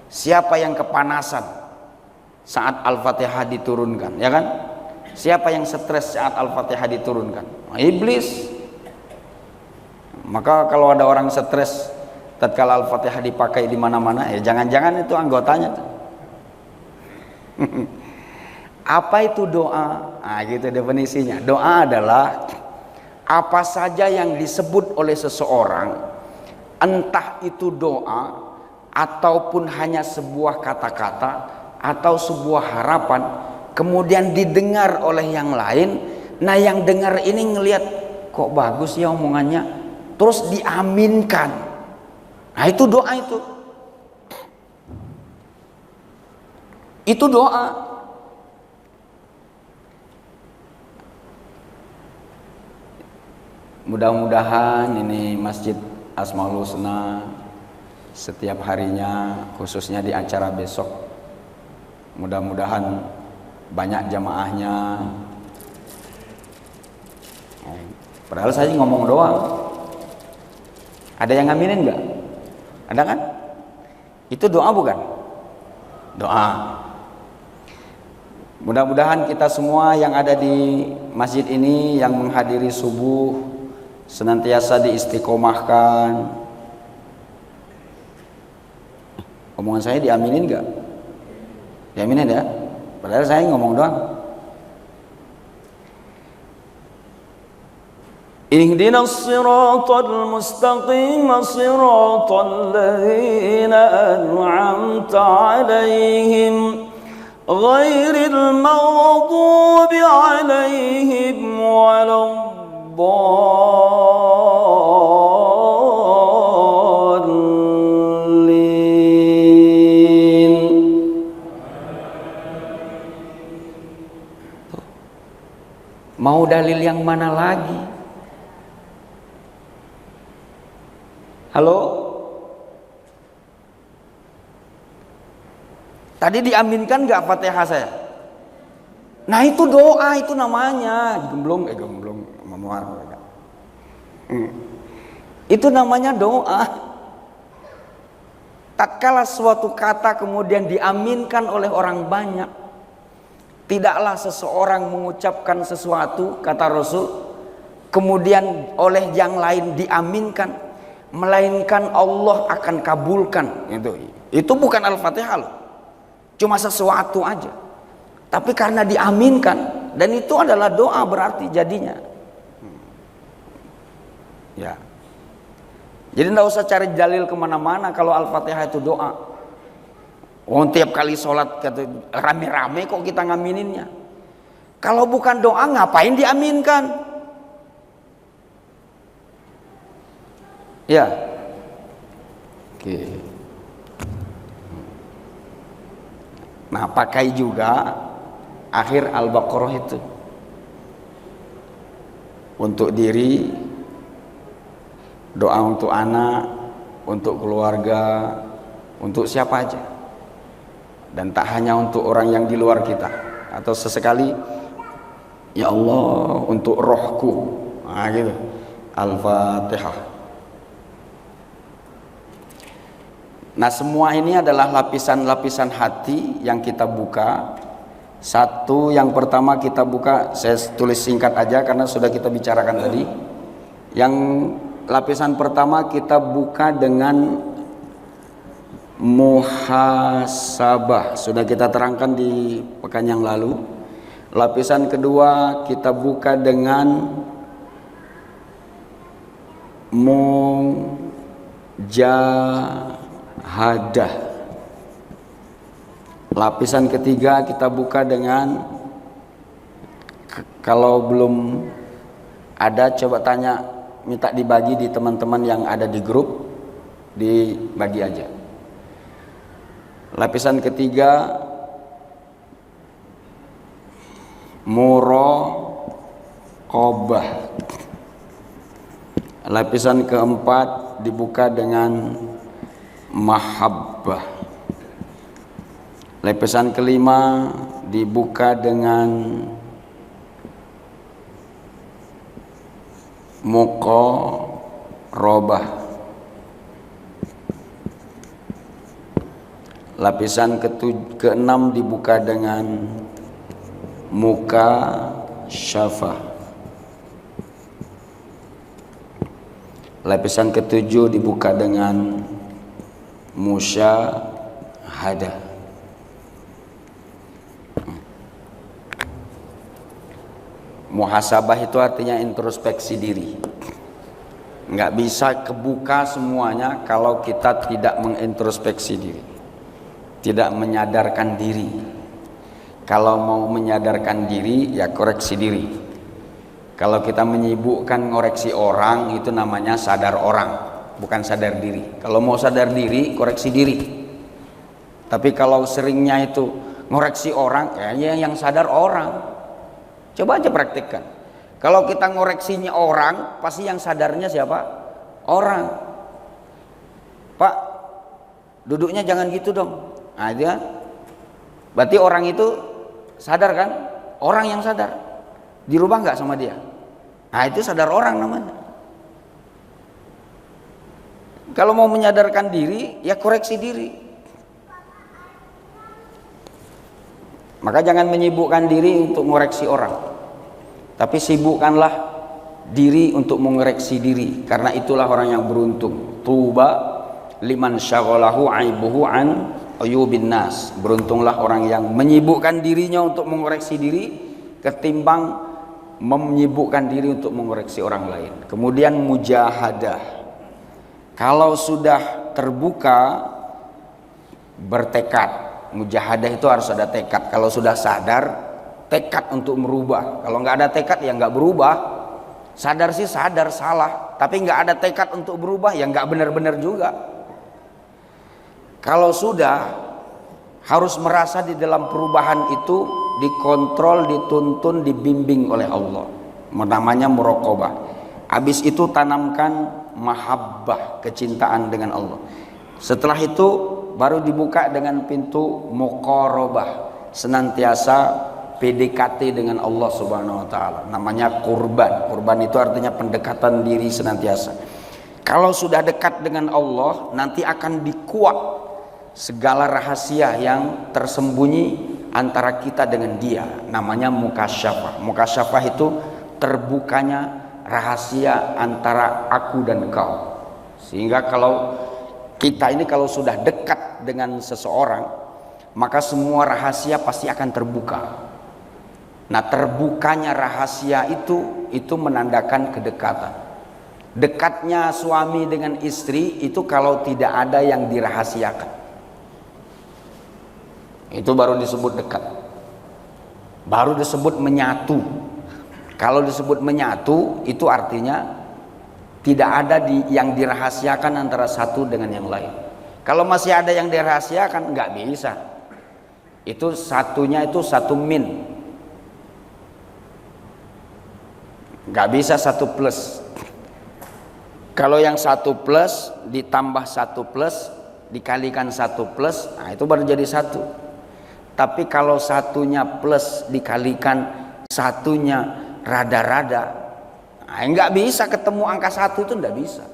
Siapa yang kepanasan saat Al-Fatihah diturunkan, ya kan? Siapa yang stres saat Al-Fatihah diturunkan? Iblis. Maka kalau ada orang stres tatkala Al-Fatihah dipakai di mana-mana, ya jangan-jangan itu anggotanya. Apa itu doa? Nah, gitu definisinya. Doa adalah apa saja yang disebut oleh seseorang, entah itu doa ataupun hanya sebuah kata-kata atau sebuah harapan, kemudian didengar oleh yang lain. Nah, yang dengar ini ngelihat kok bagus ya omongannya, terus diaminkan. Nah, itu doa itu. Itu doa. Mudah-mudahan ini Masjid Asmaul Husna setiap harinya, khususnya di acara besok, mudah-mudahan banyak jamaahnya. Padahal saya ngomong doang. Ada yang ngaminin nggak? Ada kan? Itu doa bukan? Doa. Mudah-mudahan kita semua yang ada di masjid ini, yang menghadiri subuh, senantiasa diistiqomahkan. Omongan saya diaminin nggak? Diaminin ya? Padahal saya ngomong doang. Ihdinas siratal mustaqim siratal ladzina an'amta 'alaihim ghairil maghdubi 'alaihim waladdallin. Mau dalil yang mana lagi? Halo? Tadi diaminkan nggak Fatihah saya? Nah, itu doa, itu namanya gemblong. Itu namanya doa. Tatkala suatu kata kemudian diaminkan oleh orang banyak, tidaklah seseorang mengucapkan sesuatu, kata Rasul, kemudian oleh yang lain diaminkan, melainkan Allah akan kabulkan. Itu bukan Al-Fatihah loh, cuma sesuatu aja, tapi karena diaminkan, dan itu adalah doa berarti jadinya. Ya, jadi tidak usah cari dalil kemana-mana kalau Al-Fatihah itu doa. Oh, tiap kali sholat rame-rame kok kita ngamininnya. Kalau bukan doa ngapain diaminkan? Ya, oke. Nah, pakai juga akhir Al-Baqarah itu untuk diri, doa untuk anak, untuk keluarga, untuk siapa aja, dan tak hanya untuk orang yang di luar kita, atau sesekali ya Allah untuk rohku. Nah, gitu. Al-Fatihah. Nah, semua ini adalah lapisan-lapisan hati yang kita buka. Satu, yang pertama kita buka, saya tulis singkat aja karena sudah kita bicarakan tadi. Yang lapisan pertama kita buka dengan muhasabah, sudah kita terangkan di pekan yang lalu. Lapisan kedua kita buka dengan mujahadah. Lapisan ketiga kita buka dengan, kalau belum ada coba tanya, minta dibagi di teman-teman yang ada di grup, dibagi aja. Lapisan ketiga muraqabah. Lapisan keempat dibuka dengan mahabbah. Lapisan kelima dibuka dengan muqarabah. Lapisan keenam dibuka dengan mukasyafah. Lapisan ketujuh dibuka dengan musyahadah. Muhasabah itu artinya introspeksi diri. Nggak bisa kebuka semuanya kalau kita tidak mengintrospeksi diri, tidak menyadarkan diri. Kalau mau menyadarkan diri, ya koreksi diri. Kalau kita menyibukkan ngoreksi orang, itu namanya sadar orang, bukan sadar diri. Kalau mau sadar diri, koreksi diri. Tapi kalau seringnya itu ngoreksi orang, ya yang sadar orang. Coba aja praktikkan. Kalau kita ngoreksinya orang, pasti yang sadarnya siapa? Orang. Pak, duduknya jangan gitu dong. Nah, itu kan. Berarti orang itu sadar kan? Orang yang sadar. Dirubah nggak sama dia? Nah, itu sadar orang namanya. Kalau mau menyadarkan diri, ya koreksi diri. Maka jangan menyibukkan diri untuk mengoreksi orang, tapi sibukkanlah diri untuk mengoreksi diri, karena itulah orang yang beruntung. Tuba liman syaghalahu aibuhu an ayubin nas. Beruntunglah orang yang menyibukkan dirinya untuk mengoreksi diri ketimbang menyibukkan diri untuk mengoreksi orang lain. Kemudian mujahadah. Kalau sudah terbuka, bertekad. Mujahadah itu harus ada tekad. Kalau sudah sadar, tekad untuk merubah. Kalau nggak ada tekad, ya nggak berubah. Sadar sih sadar salah, tapi nggak ada tekad untuk berubah, ya nggak benar-benar juga. Kalau sudah, harus merasa di dalam perubahan itu dikontrol, dituntun, dibimbing oleh Allah. Namanya muraqabah. Habis itu tanamkan mahabbah, kecintaan dengan Allah. Setelah itu baru dibuka dengan pintu muqarabah, senantiasa PDKT dengan Allah Subhanahu wa taala. Namanya kurban. Kurban itu artinya pendekatan diri senantiasa. Kalau sudah dekat dengan Allah, nanti akan dikuak segala rahasia yang tersembunyi antara kita dengan Dia. Namanya mukasyafah. Mukasyafah itu terbukanya rahasia antara aku dan kau. Sehingga kalau kita ini kalau sudah dekat dengan seseorang, maka semua rahasia pasti akan terbuka. Nah, terbukanya rahasia itu menandakan kedekatan. Dekatnya suami dengan istri itu kalau tidak ada yang dirahasiakan, itu baru disebut dekat. Baru disebut menyatu. Kalau disebut menyatu, itu artinya tidak ada yang dirahasiakan antara satu dengan yang lain. Kalau masih ada yang dirahasiakan, nggak bisa. Itu satunya itu satu min, nggak bisa satu plus. Kalau yang satu plus ditambah satu plus dikalikan satu plus, nah itu baru jadi satu. Tapi kalau satunya plus dikalikan satunya rada-rada, nah, nggak bisa ketemu angka satu, itu nggak bisa.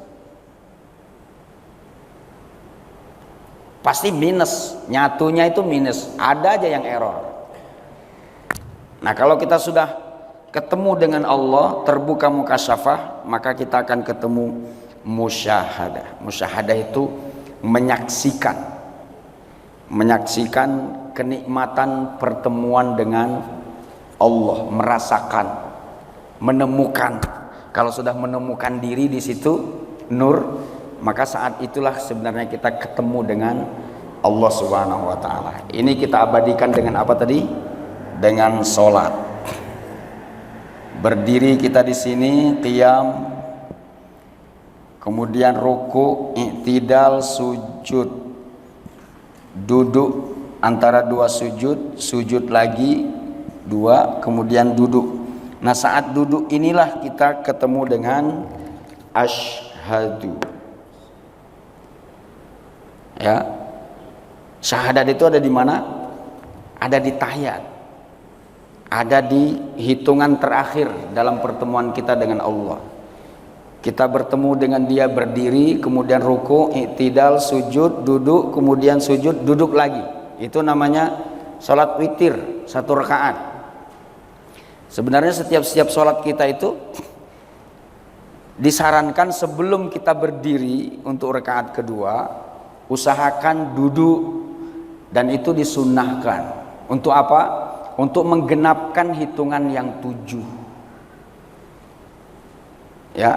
Pasti minus, nyatunya itu minus, ada aja yang error. Nah, kalau kita sudah ketemu dengan Allah, terbuka mukasyafah, maka kita akan ketemu musyahadah. Musyahadah itu menyaksikan kenikmatan pertemuan dengan Allah, merasakan, menemukan. Kalau sudah menemukan diri di situ nur, maka saat itulah sebenarnya kita ketemu dengan Allah Subhanahu wa taala. Ini kita abadikan dengan apa tadi? Dengan salat. Berdiri kita di sini, qiyam, kemudian ruku, i'tidal, sujud, duduk antara dua sujud, sujud lagi dua, kemudian duduk. Nah, saat duduk inilah kita ketemu dengan asyhadu. Ya, syahadat itu ada di mana? Ada di tahiyat, ada di hitungan terakhir dalam pertemuan kita dengan Allah. Kita bertemu dengan dia berdiri, kemudian ruku, i'tidal, sujud, duduk, kemudian sujud, duduk lagi. Itu namanya sholat witir, 1 rakaat. Sebenarnya setiap sholat kita itu disarankan sebelum kita berdiri untuk rakaat kedua, usahakan duduk, dan itu disunnahkan. Untuk apa? Untuk menggenapkan hitungan yang 7. Ya,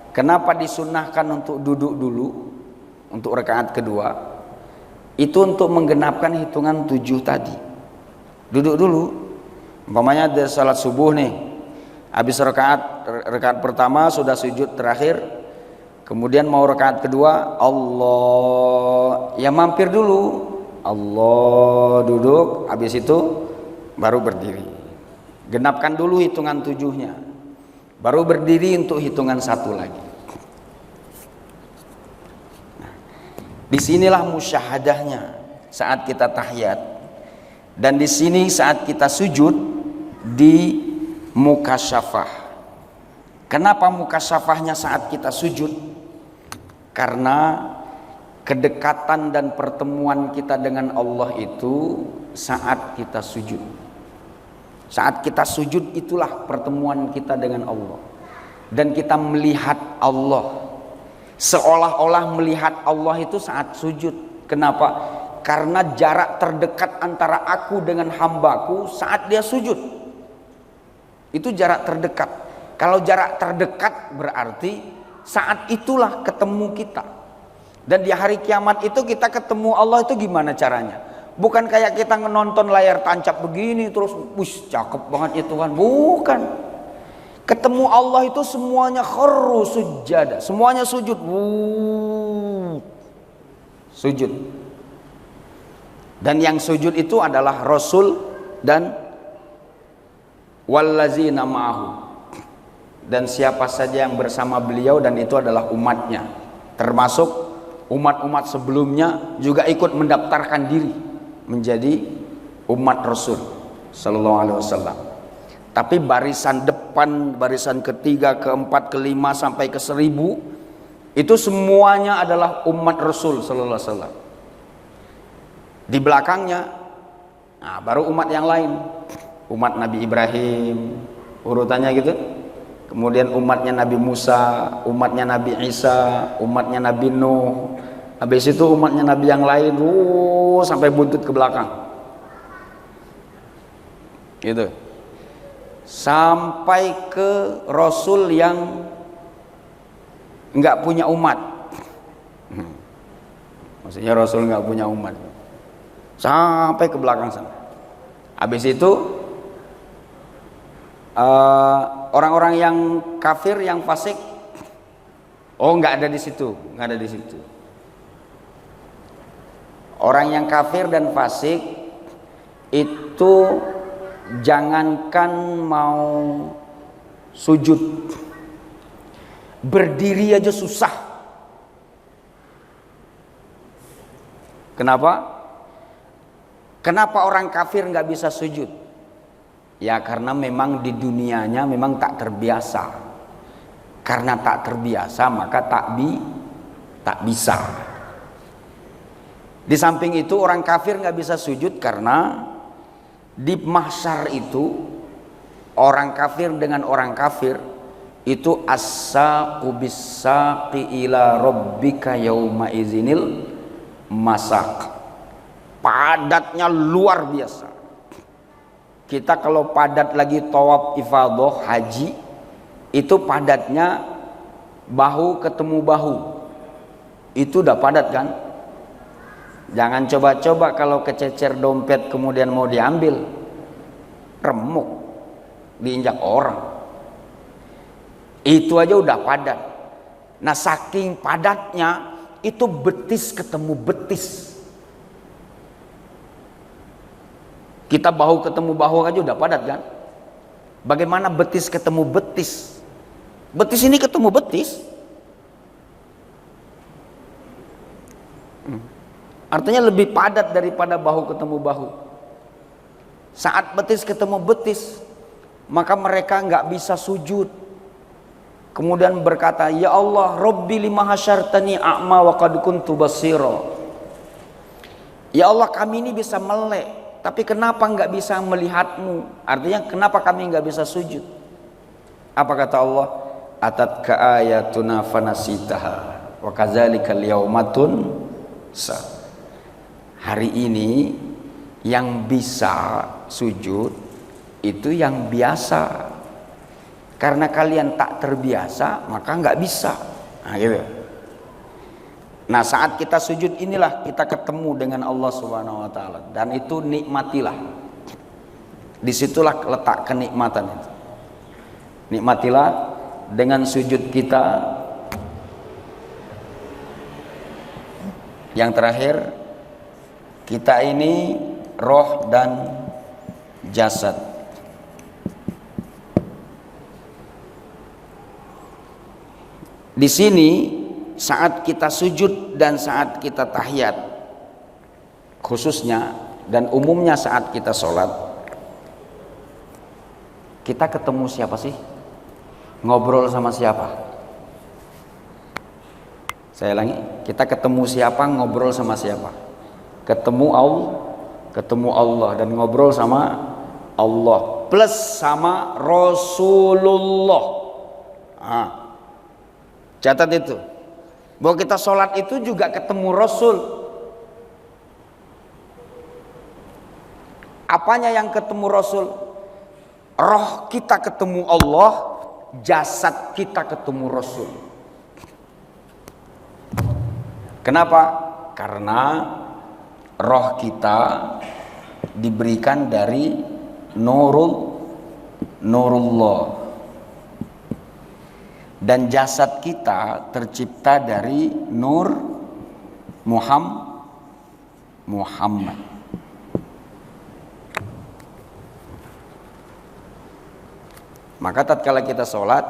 kenapa disunnahkan untuk duduk dulu untuk rakaat kedua? Itu untuk menggenapkan hitungan 7 tadi. Duduk dulu. Umpamanya ada salat subuh nih, habis rakaat pertama sudah sujud terakhir, kemudian mau rakaat kedua, Allah, ya mampir dulu, Allah, duduk, habis itu baru berdiri. Genapkan dulu hitungan 7-nya, baru berdiri untuk hitungan 1 lagi. Nah, disinilah musyahadahnya saat kita tahiyat, dan di sini saat kita sujud di mukasyafah. Kenapa mukasyafahnya saat kita sujud? Karena kedekatan dan pertemuan kita dengan Allah itu saat kita sujud. Saat kita sujud itulah pertemuan kita dengan Allah, dan kita melihat Allah, seolah-olah melihat Allah itu saat sujud. Kenapa? Karena jarak terdekat antara aku dengan hambaku saat dia sujud, itu jarak terdekat. Kalau jarak terdekat berarti saat itulah ketemu kita. Dan di hari kiamat itu kita ketemu Allah itu gimana caranya? Bukan kayak kita nonton layar tancap begini terus, wush, cakep banget itu kan. Bukan. Ketemu Allah itu semuanya kharru sujada, semuanya sujud. Sujud. Dan yang sujud itu adalah Rasul dan wallazina ma'ahu, dan siapa saja yang bersama beliau, dan itu adalah umatnya, termasuk umat-umat sebelumnya juga ikut mendaftarkan diri menjadi umat Rasul sallallahu alaihi wasallam. Tapi barisan depan, barisan ketiga, keempat, kelima sampai ke 1000 itu semuanya adalah umat Rasul sallallahu alaihi wasallam. Di belakangnya, nah, baru umat yang lain, umat Nabi Ibrahim, urutannya gitu. Kemudian umatnya Nabi Musa, umatnya Nabi Isa, umatnya Nabi Nuh. Habis itu umatnya Nabi yang lain, sampai buntut ke belakang. Gitu. Sampai ke Rasul yang enggak punya umat. Maksudnya Rasul enggak punya umat. Sampai ke belakang sana. Habis itu orang-orang yang kafir, yang fasik, nggak ada di situ, nggak ada di situ. Orang yang kafir dan fasik itu jangankan mau sujud, berdiri aja susah. Kenapa? Kenapa orang kafir nggak bisa sujud? Ya karena memang di dunianya memang tak terbiasa. Karena tak terbiasa maka tak bisa. Di samping itu orang kafir nggak bisa sujud karena di mahsyar itu orang kafir dengan orang kafir itu as-saqu bis-saqi ila rabbika yauma izinil masaq. Padatnya luar biasa. Kita kalau padat lagi tawaf ifadah haji, itu padatnya bahu ketemu bahu. Itu udah padat kan? Jangan coba-coba kalau kececer dompet kemudian mau diambil, remuk, diinjak orang. Itu aja udah padat. Nah saking padatnya itu betis ketemu betis. Kita bahu ketemu bahu aja udah padat kan? Bagaimana betis ketemu betis? Betis ini ketemu betis. Artinya lebih padat daripada bahu ketemu bahu. Saat betis ketemu betis, maka mereka nggak bisa sujud. Kemudian berkata, ya Allah, Rabbi lima hasyartani a'ma wa qad kuntu basira. Ya Allah, kami ini bisa melek, tapi kenapa nggak bisa melihatmu? Artinya kenapa kami nggak bisa sujud? Apa kata Allah? Atatka ayatuna fanasitaha wa kadzalika al-yaumatun sa. Hari ini yang bisa sujud itu yang biasa. Karena kalian tak terbiasa, maka nggak bisa. Nah, gitu. Nah, saat kita sujud inilah kita ketemu dengan Allah Subhanahu wa taala, dan itu nikmatilah. Disitulah letak kenikmatan itu. Nikmatilah dengan sujud kita. Yang terakhir, kita ini roh dan jasad. Di sini saat kita sujud dan saat kita tahiyat, khususnya dan umumnya saat kita sholat, kita ketemu siapa sih? Ngobrol sama siapa? Saya ulangi, kita ketemu siapa? Ngobrol sama siapa? Ketemu Allah dan ngobrol sama Allah plus sama Rasulullah. Catat itu, bahwa kita sholat itu juga ketemu Rasul. Apanya yang ketemu Rasul? Roh kita ketemu Allah, jasad kita ketemu Rasul. Kenapa? Karena roh kita diberikan dari nurullah. Dan jasad kita tercipta dari nur Muhammad. Maka tatkala kita sholat,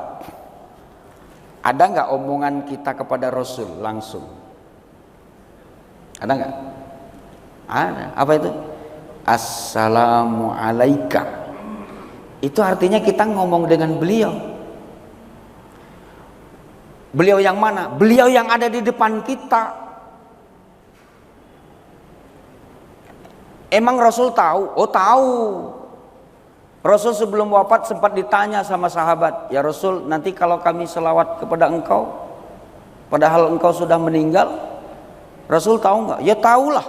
ada nggak omongan kita kepada Rasul langsung? Ada nggak? Ada. Apa itu? Assalamualaikum. Itu artinya kita ngomong dengan beliau. Beliau yang mana? Beliau yang ada di depan kita. Emang Rasul tahu? Oh tahu. Rasul sebelum wafat sempat ditanya sama sahabat, ya Rasul, nanti kalau kami selawat kepada engkau, padahal engkau sudah meninggal, Rasul tahu nggak? Ya tahulah.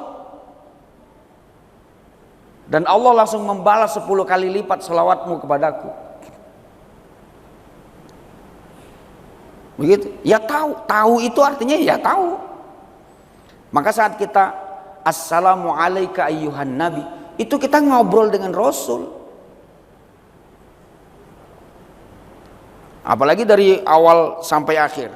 Dan Allah langsung membalas 10 kali lipat selawatmu kepadaku. Begitu, ya tahu itu artinya ya tahu. Maka saat kita assalamualaikum ayyuhan nabi, itu kita ngobrol dengan Rasul. Apalagi dari awal sampai akhir.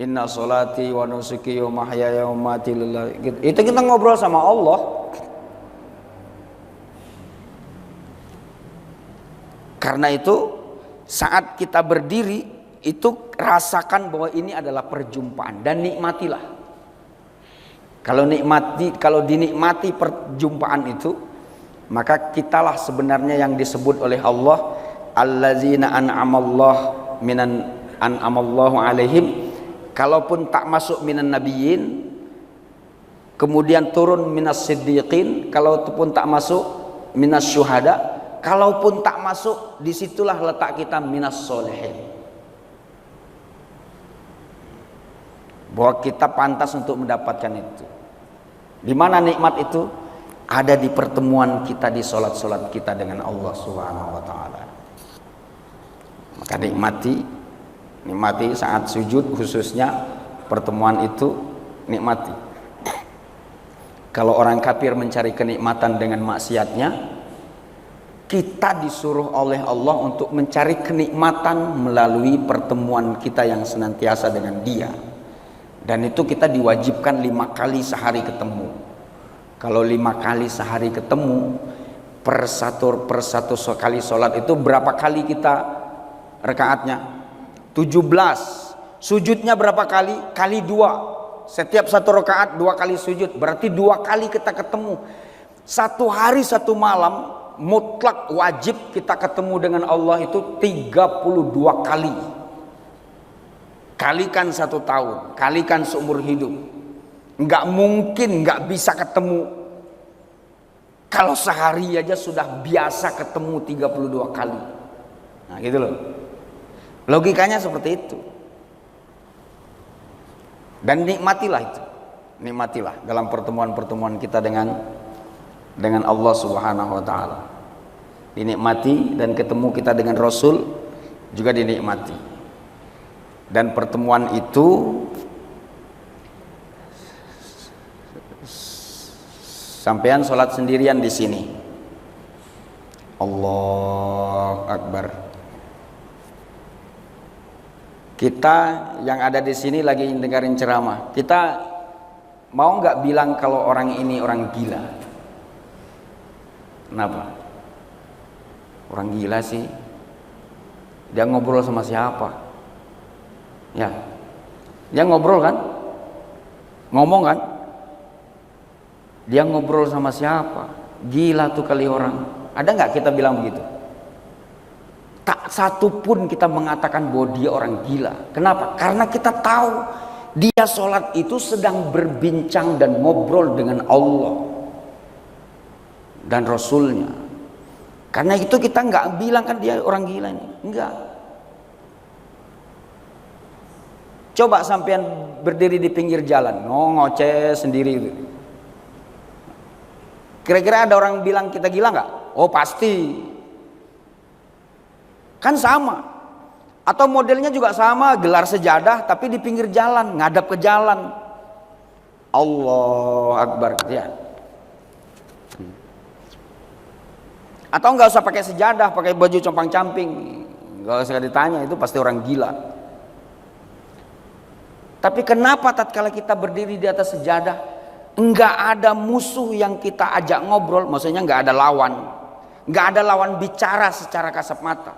Inna sholati wa nusuki wa mahyaya wa mamati lillahi. Itu kita ngobrol sama Allah. Karena itu saat kita berdiri, itu rasakan bahwa ini adalah perjumpaan dan nikmatilah. Kalau dinikmati perjumpaan itu, maka kitalah sebenarnya yang disebut oleh Allah allazina an'amallahu alaihim. Kalaupun tak masuk minan nabiyyin, kemudian turun minas siddiqin, kalaupun tak masuk minas syuhada, kalaupun tak masuk, disitulah letak kita minas sholihin. Bahwa kita pantas untuk mendapatkan itu. Di mana nikmat itu? ada di pertemuan kita, di solat-solat kita dengan Allah Subhanahu wa Ta'ala. Maka nikmati saat sujud, khususnya pertemuan itu nikmati. Kalau orang kafir mencari kenikmatan dengan maksiatnya, kita disuruh oleh Allah untuk mencari kenikmatan melalui pertemuan kita yang senantiasa dengan Dia. Dan itu kita diwajibkan 5 kali sehari ketemu. Kalau 5 kali sehari ketemu, per satu kali sholat itu berapa kali kita rakaatnya? 17. Sujudnya berapa kali? Kali 2. Setiap satu rakaat 2 kali sujud, berarti 2 kali kita ketemu. 1 hari 1 malam mutlak wajib kita ketemu dengan Allah itu 32 kali. Kalikan 1 tahun, kalikan seumur hidup. Nggak mungkin nggak bisa ketemu. Kalau sehari aja sudah biasa ketemu 32 kali. Nah gitu loh. Logikanya seperti itu. Dan nikmatilah itu. Nikmatilah dalam pertemuan-pertemuan kita dengan Allah Subhanahu wa Ta'ala. Dinikmati, dan ketemu kita dengan Rasul juga dinikmati. Dan pertemuan itu sampean sholat sendirian di sini. Allahu Akbar. Kita yang ada di sini lagi dengerin ceramah. Kita mau nggak bilang kalau orang ini orang gila? Kenapa? Orang gila sih. Dia ngobrol sama siapa? Ya, dia ngobrol kan? Ngomong kan? Dia ngobrol sama siapa? Gila tuh kali orang. Ada nggak kita bilang begitu? Tak satu pun kita mengatakan bahwa dia orang gila. Kenapa? Karena kita tahu dia sholat itu sedang berbincang dan ngobrol dengan Allah dan Rasulnya. Karena itu kita nggak bilang kan dia orang gila ini. Enggak. Coba sampean berdiri di pinggir jalan, ngoceh sendiri itu. Kira-kira ada orang bilang kita gila nggak? Oh pasti. Kan sama. Atau modelnya juga sama, gelar sejadah tapi di pinggir jalan, ngadap ke jalan. Allahu Akbar ya. Atau nggak usah pakai sejadah, pakai baju compang-camping, nggak usah ditanya, itu pasti orang gila. Tapi kenapa tatkala kita berdiri di atas sejadah, nggak ada musuh yang kita ajak ngobrol, maksudnya nggak ada lawan, nggak ada lawan bicara secara kasat mata.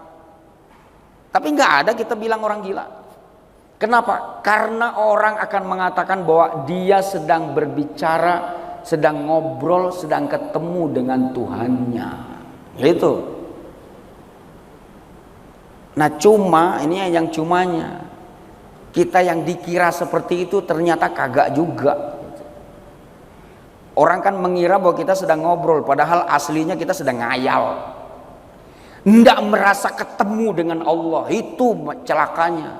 Tapi nggak ada kita bilang orang gila. Kenapa? Karena orang akan mengatakan bahwa dia sedang berbicara, sedang ngobrol, sedang ketemu dengan Tuhannya. Itu. Nah cuma, ini yang cumanya, kita yang dikira seperti itu ternyata kagak juga. Orang kan mengira bahwa kita sedang ngobrol, padahal aslinya kita sedang ngayal. Tidak merasa ketemu dengan Allah, itu celakanya.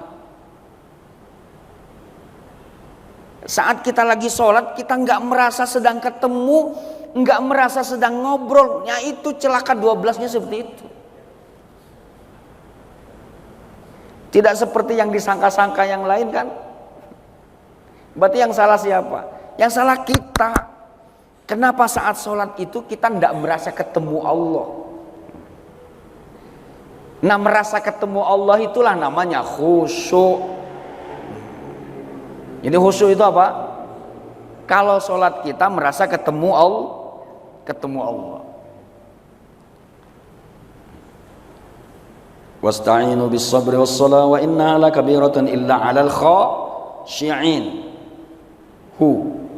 Saat kita lagi sholat, kita nggak merasa sedang ketemu, nggak merasa sedang ngobrol. Ya itu celaka 12-nya seperti itu. Tidak seperti yang disangka-sangka yang lain kan. Berarti yang salah siapa? Yang salah kita. Kenapa saat sholat itu kita tidak merasa ketemu Allah? Nah merasa ketemu Allah itulah namanya khusyuk. Jadi khusyuk itu apa? Kalau sholat kita merasa ketemu Allah. Wasta'inu bis sabri was salah wa inna lakabiratun illa 'alal khashi'in.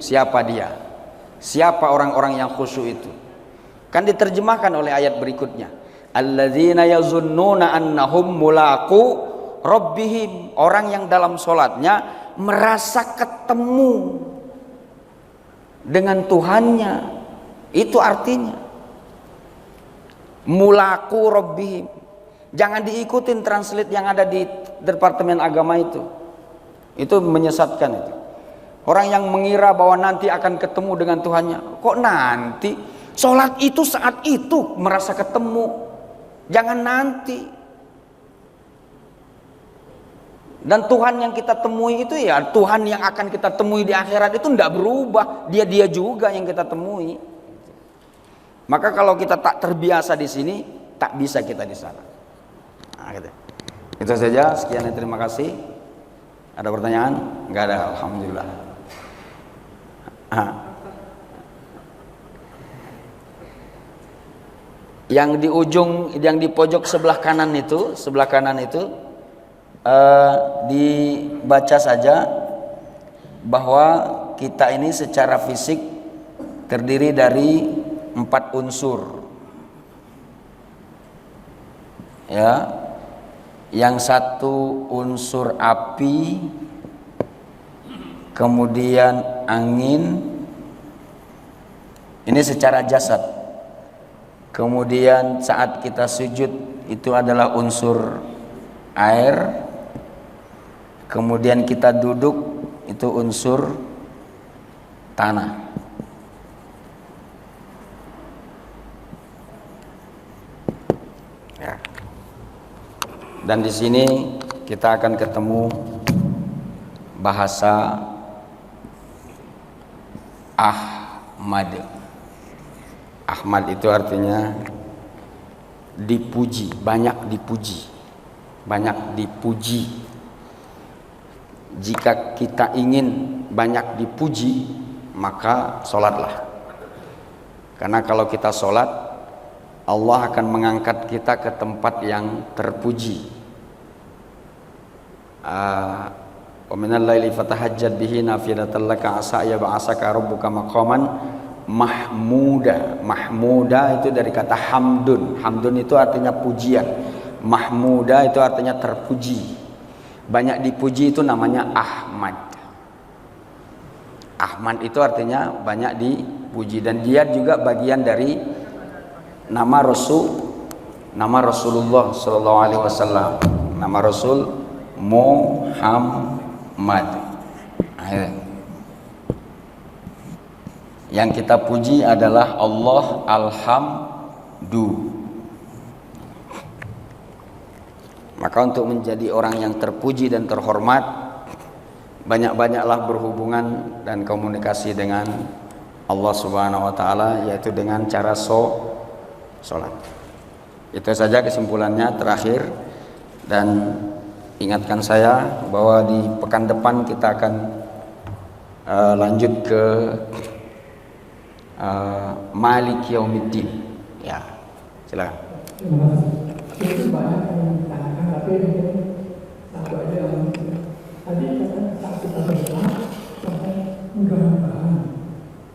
Siapa dia? Siapa orang-orang yang khusyuk itu? Kan diterjemahkan oleh ayat berikutnya. Alladzina yazunnuna annahum mulaqu rabbihim. Orang yang dalam sholatnya merasa ketemu dengan Tuhannya. Itu artinya mulaqu rabbihim. Jangan diikutin translate yang ada di Departemen Agama itu. Itu menyesatkan itu. Orang yang mengira bahwa nanti akan ketemu dengan Tuhannya. Kok nanti? Sholat itu saat itu merasa ketemu, jangan nanti. Dan Tuhan yang kita temui itu ya Tuhan yang akan kita temui di akhirat itu tidak berubah, dia juga yang kita temui. Maka kalau kita tak terbiasa di sini, tak bisa kita di sana. Nah, gitu. Itu saja, sekian dan terima kasih. Ada pertanyaan? Enggak ada, alhamdulillah. Yang di ujung, yang di pojok sebelah kanan itu dibaca saja bahwa kita ini secara fisik terdiri dari 4 unsur. Ya. Yang satu unsur api, kemudian angin, ini secara jasad. Kemudian saat kita sujud itu adalah unsur air. Kemudian kita duduk itu unsur tanah. Ya. Dan di sini kita akan ketemu bahasa Ahmad. Ahmad itu artinya dipuji, banyak dipuji. Banyak dipuji. Jika kita ingin banyak dipuji, maka sholatlah. Karena kalau kita sholat, Allah akan mengangkat kita ke tempat yang terpuji. Wa minal laili fatahajjad bihi nafilatan laka asa ya ba'asaka rabbuka maqaman mahmuda. Mahmuda itu dari kata hamdun. Hamdun itu artinya pujian. Mahmuda itu artinya terpuji. Banyak dipuji itu namanya Ahmad. Ahmad itu artinya banyak dipuji, dan dia juga bagian dari nama Rasulullah sallallahu alaihi wasallam. Nama Rasul Muhammad. Yang kita puji adalah Allah alhamdu. Maka untuk menjadi orang yang terpuji dan terhormat, banyak-banyaklah berhubungan dan komunikasi dengan Allah Subhanahu wa taala, yaitu dengan cara sholat. Itu saja kesimpulannya terakhir. Dan ingatkan saya bahwa di pekan depan kita akan lanjut ke Malik Yaumiddin. Ya, silakan. Itu banyak yang ditanyakan, tapi mungkin satu aja yang tadi kata saat kita berdoa sampai mudah-mudahan.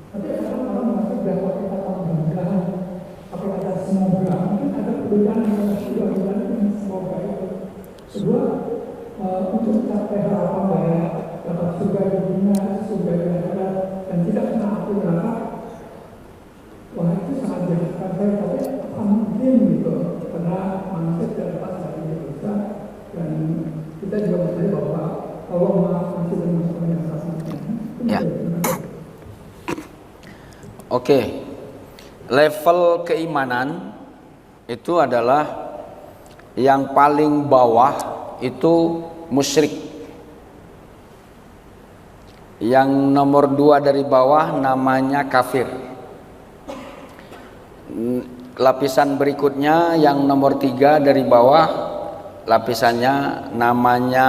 Tapi kadang orang masuk bahwa kita mudah-mudahan, apa kata semoga, mungkin ada perbedaan antara mudah-mudahan dan semoga itu. Kedua, untuk mencapai harapan baik, dapat surga di dunia, surga di akhirat, dan tidak kena api neraka. Wah, itu sangat menyenangkan saya, tapi apa mungkin gitu? Karena manusia tidak dapat saling berusaha, dan kita juga mengetahui bahwa Allah Maha Pengasih dan Maha Penyayang. Ya. Oke. Level keimanan itu adalah yang paling bawah itu musyrik. Yang nomor 2 dari bawah namanya kafir. Lapisan berikutnya yang nomor 3 dari bawah, lapisannya namanya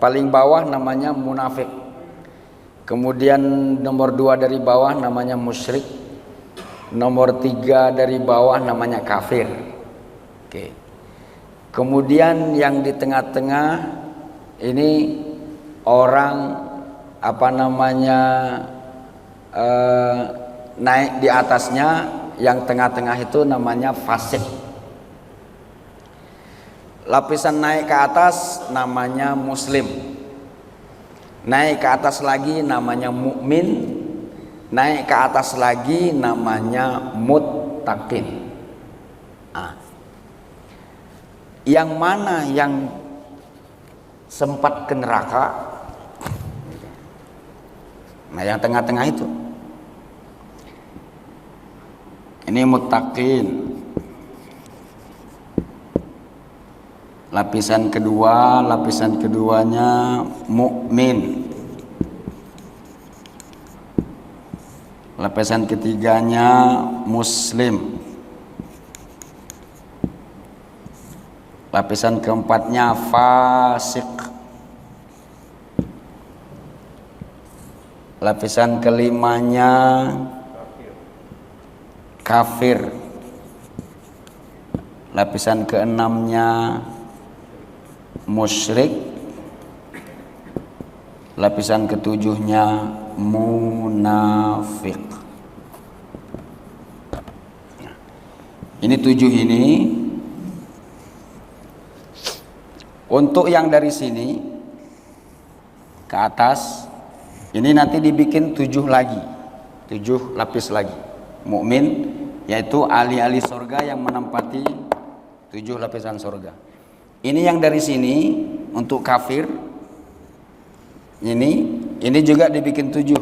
paling bawah namanya munafik. Kemudian nomor 2 dari bawah namanya musyrik. Nomor 3 dari bawah namanya kafir. Oke. Kemudian yang di tengah-tengah ini orang naik di atasnya, yang tengah-tengah itu namanya fasik. Lapisan naik ke atas namanya muslim. Naik ke atas lagi namanya mukmin. Naik ke atas lagi namanya muttaqin. Yang mana yang sempat ke neraka? Nah, yang tengah-tengah itu. Ini muttaqin. Lapisan keduanya mukmin. Lapisan ketiganya muslim. Lapisan keempatnya fasik. Lapisan kelimanya kafir. Lapisan keenamnya musyrik. Lapisan ketujuhnya munafik. Ini 7 ini. Untuk yang dari sini ke atas ini nanti dibikin 7 lagi, 7 lapis lagi. Mukmin yaitu ahli-ahli surga yang menempati 7 lapisan surga. Ini yang dari sini untuk kafir. Ini juga dibikin 7.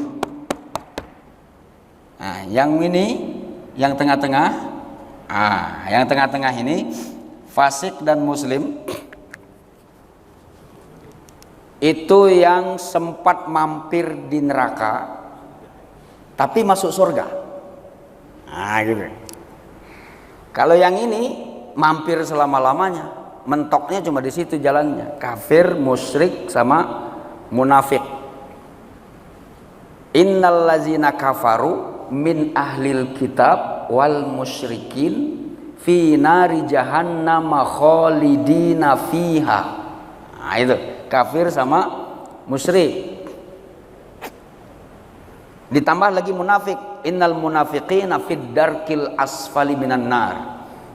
Nah, yang ini yang tengah-tengah. Yang tengah-tengah ini fasik dan muslim. Itu yang sempat mampir di neraka tapi masuk surga. Gitu. Kalau yang ini mampir selama-lamanya, mentoknya cuma di situ jalannya. Kafir, musyrik sama munafik. Innal ladzina kafaru min ahlil kitab wal musyrikin fi nari jahannam khalidina fiha. Itu kafir sama musyrik. Ditambah lagi munafik. Innal munafiqina fid darkil asfali minan nar.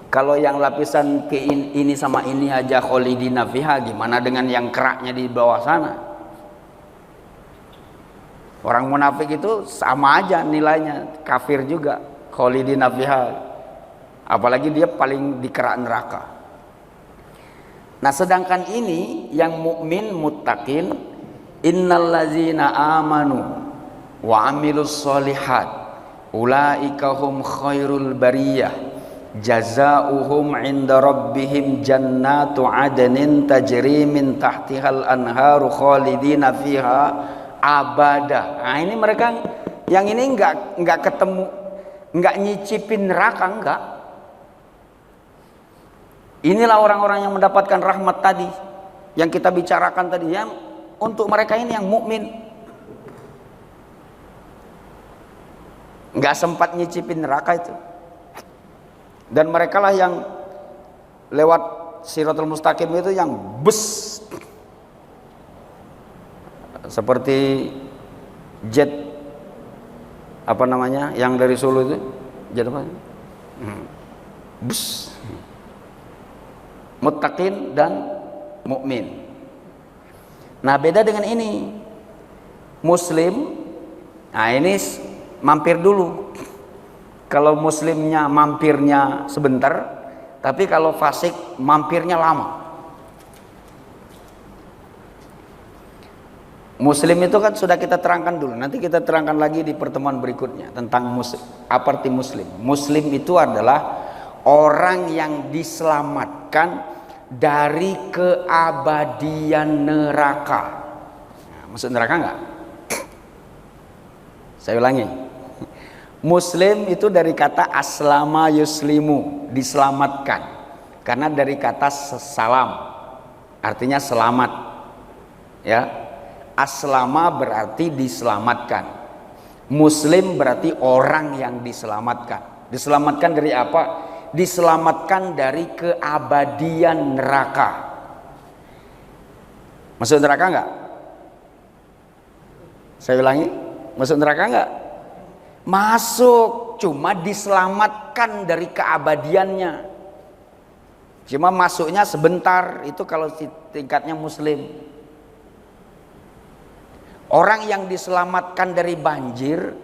Kalau yang lapisan ke ini sama ini aja khalidina fiha, gimana dengan yang keraknya di bawah sana? Orang munafik itu sama aja nilainya, kafir juga, khalidina fiha. Apalagi dia paling di kerak neraka. Nah, sedangkan ini yang mukmin muttaqin, innallazina amanu wa amilus solihat ulaika hum khairul bariyah jazaohum 'inda rabbihim jannatu 'adnin tajri min tahtihal anharu khalidina fiha abada. Nah, ini mereka yang ini enggak ketemu, enggak nyicipin neraka, enggak. Inilah orang-orang yang mendapatkan rahmat tadi yang kita bicarakan tadi, yang untuk mereka ini yang mukmin nggak sempat nyicipin neraka itu. Dan mereka lah yang lewat Shiratal Mustaqim itu yang bus seperti jet apa namanya yang dari Solo itu, jet apa? Bus. Muttaqin dan mukmin. Nah, beda dengan ini. Muslim, nah ini mampir dulu. Kalau muslimnya mampirnya sebentar, tapi kalau fasik mampirnya lama. Muslim itu kan sudah kita terangkan dulu. Nanti kita terangkan lagi di pertemuan berikutnya tentang muslim. Apa arti muslim? Muslim itu adalah orang yang diselamatkan dari keabadian neraka. Nah, masuk neraka enggak? Saya ulangi. Muslim itu dari kata aslama yuslimu, diselamatkan. Karena dari kata salam, artinya selamat. Ya. Aslama berarti diselamatkan. Muslim berarti orang yang diselamatkan. Diselamatkan dari apa? Diselamatkan dari keabadian neraka. Masuk neraka enggak? Saya ulangi, masuk neraka enggak? Masuk, cuma diselamatkan dari keabadiannya. Cuma masuknya sebentar, itu kalau tingkatnya muslim. Orang yang diselamatkan dari banjir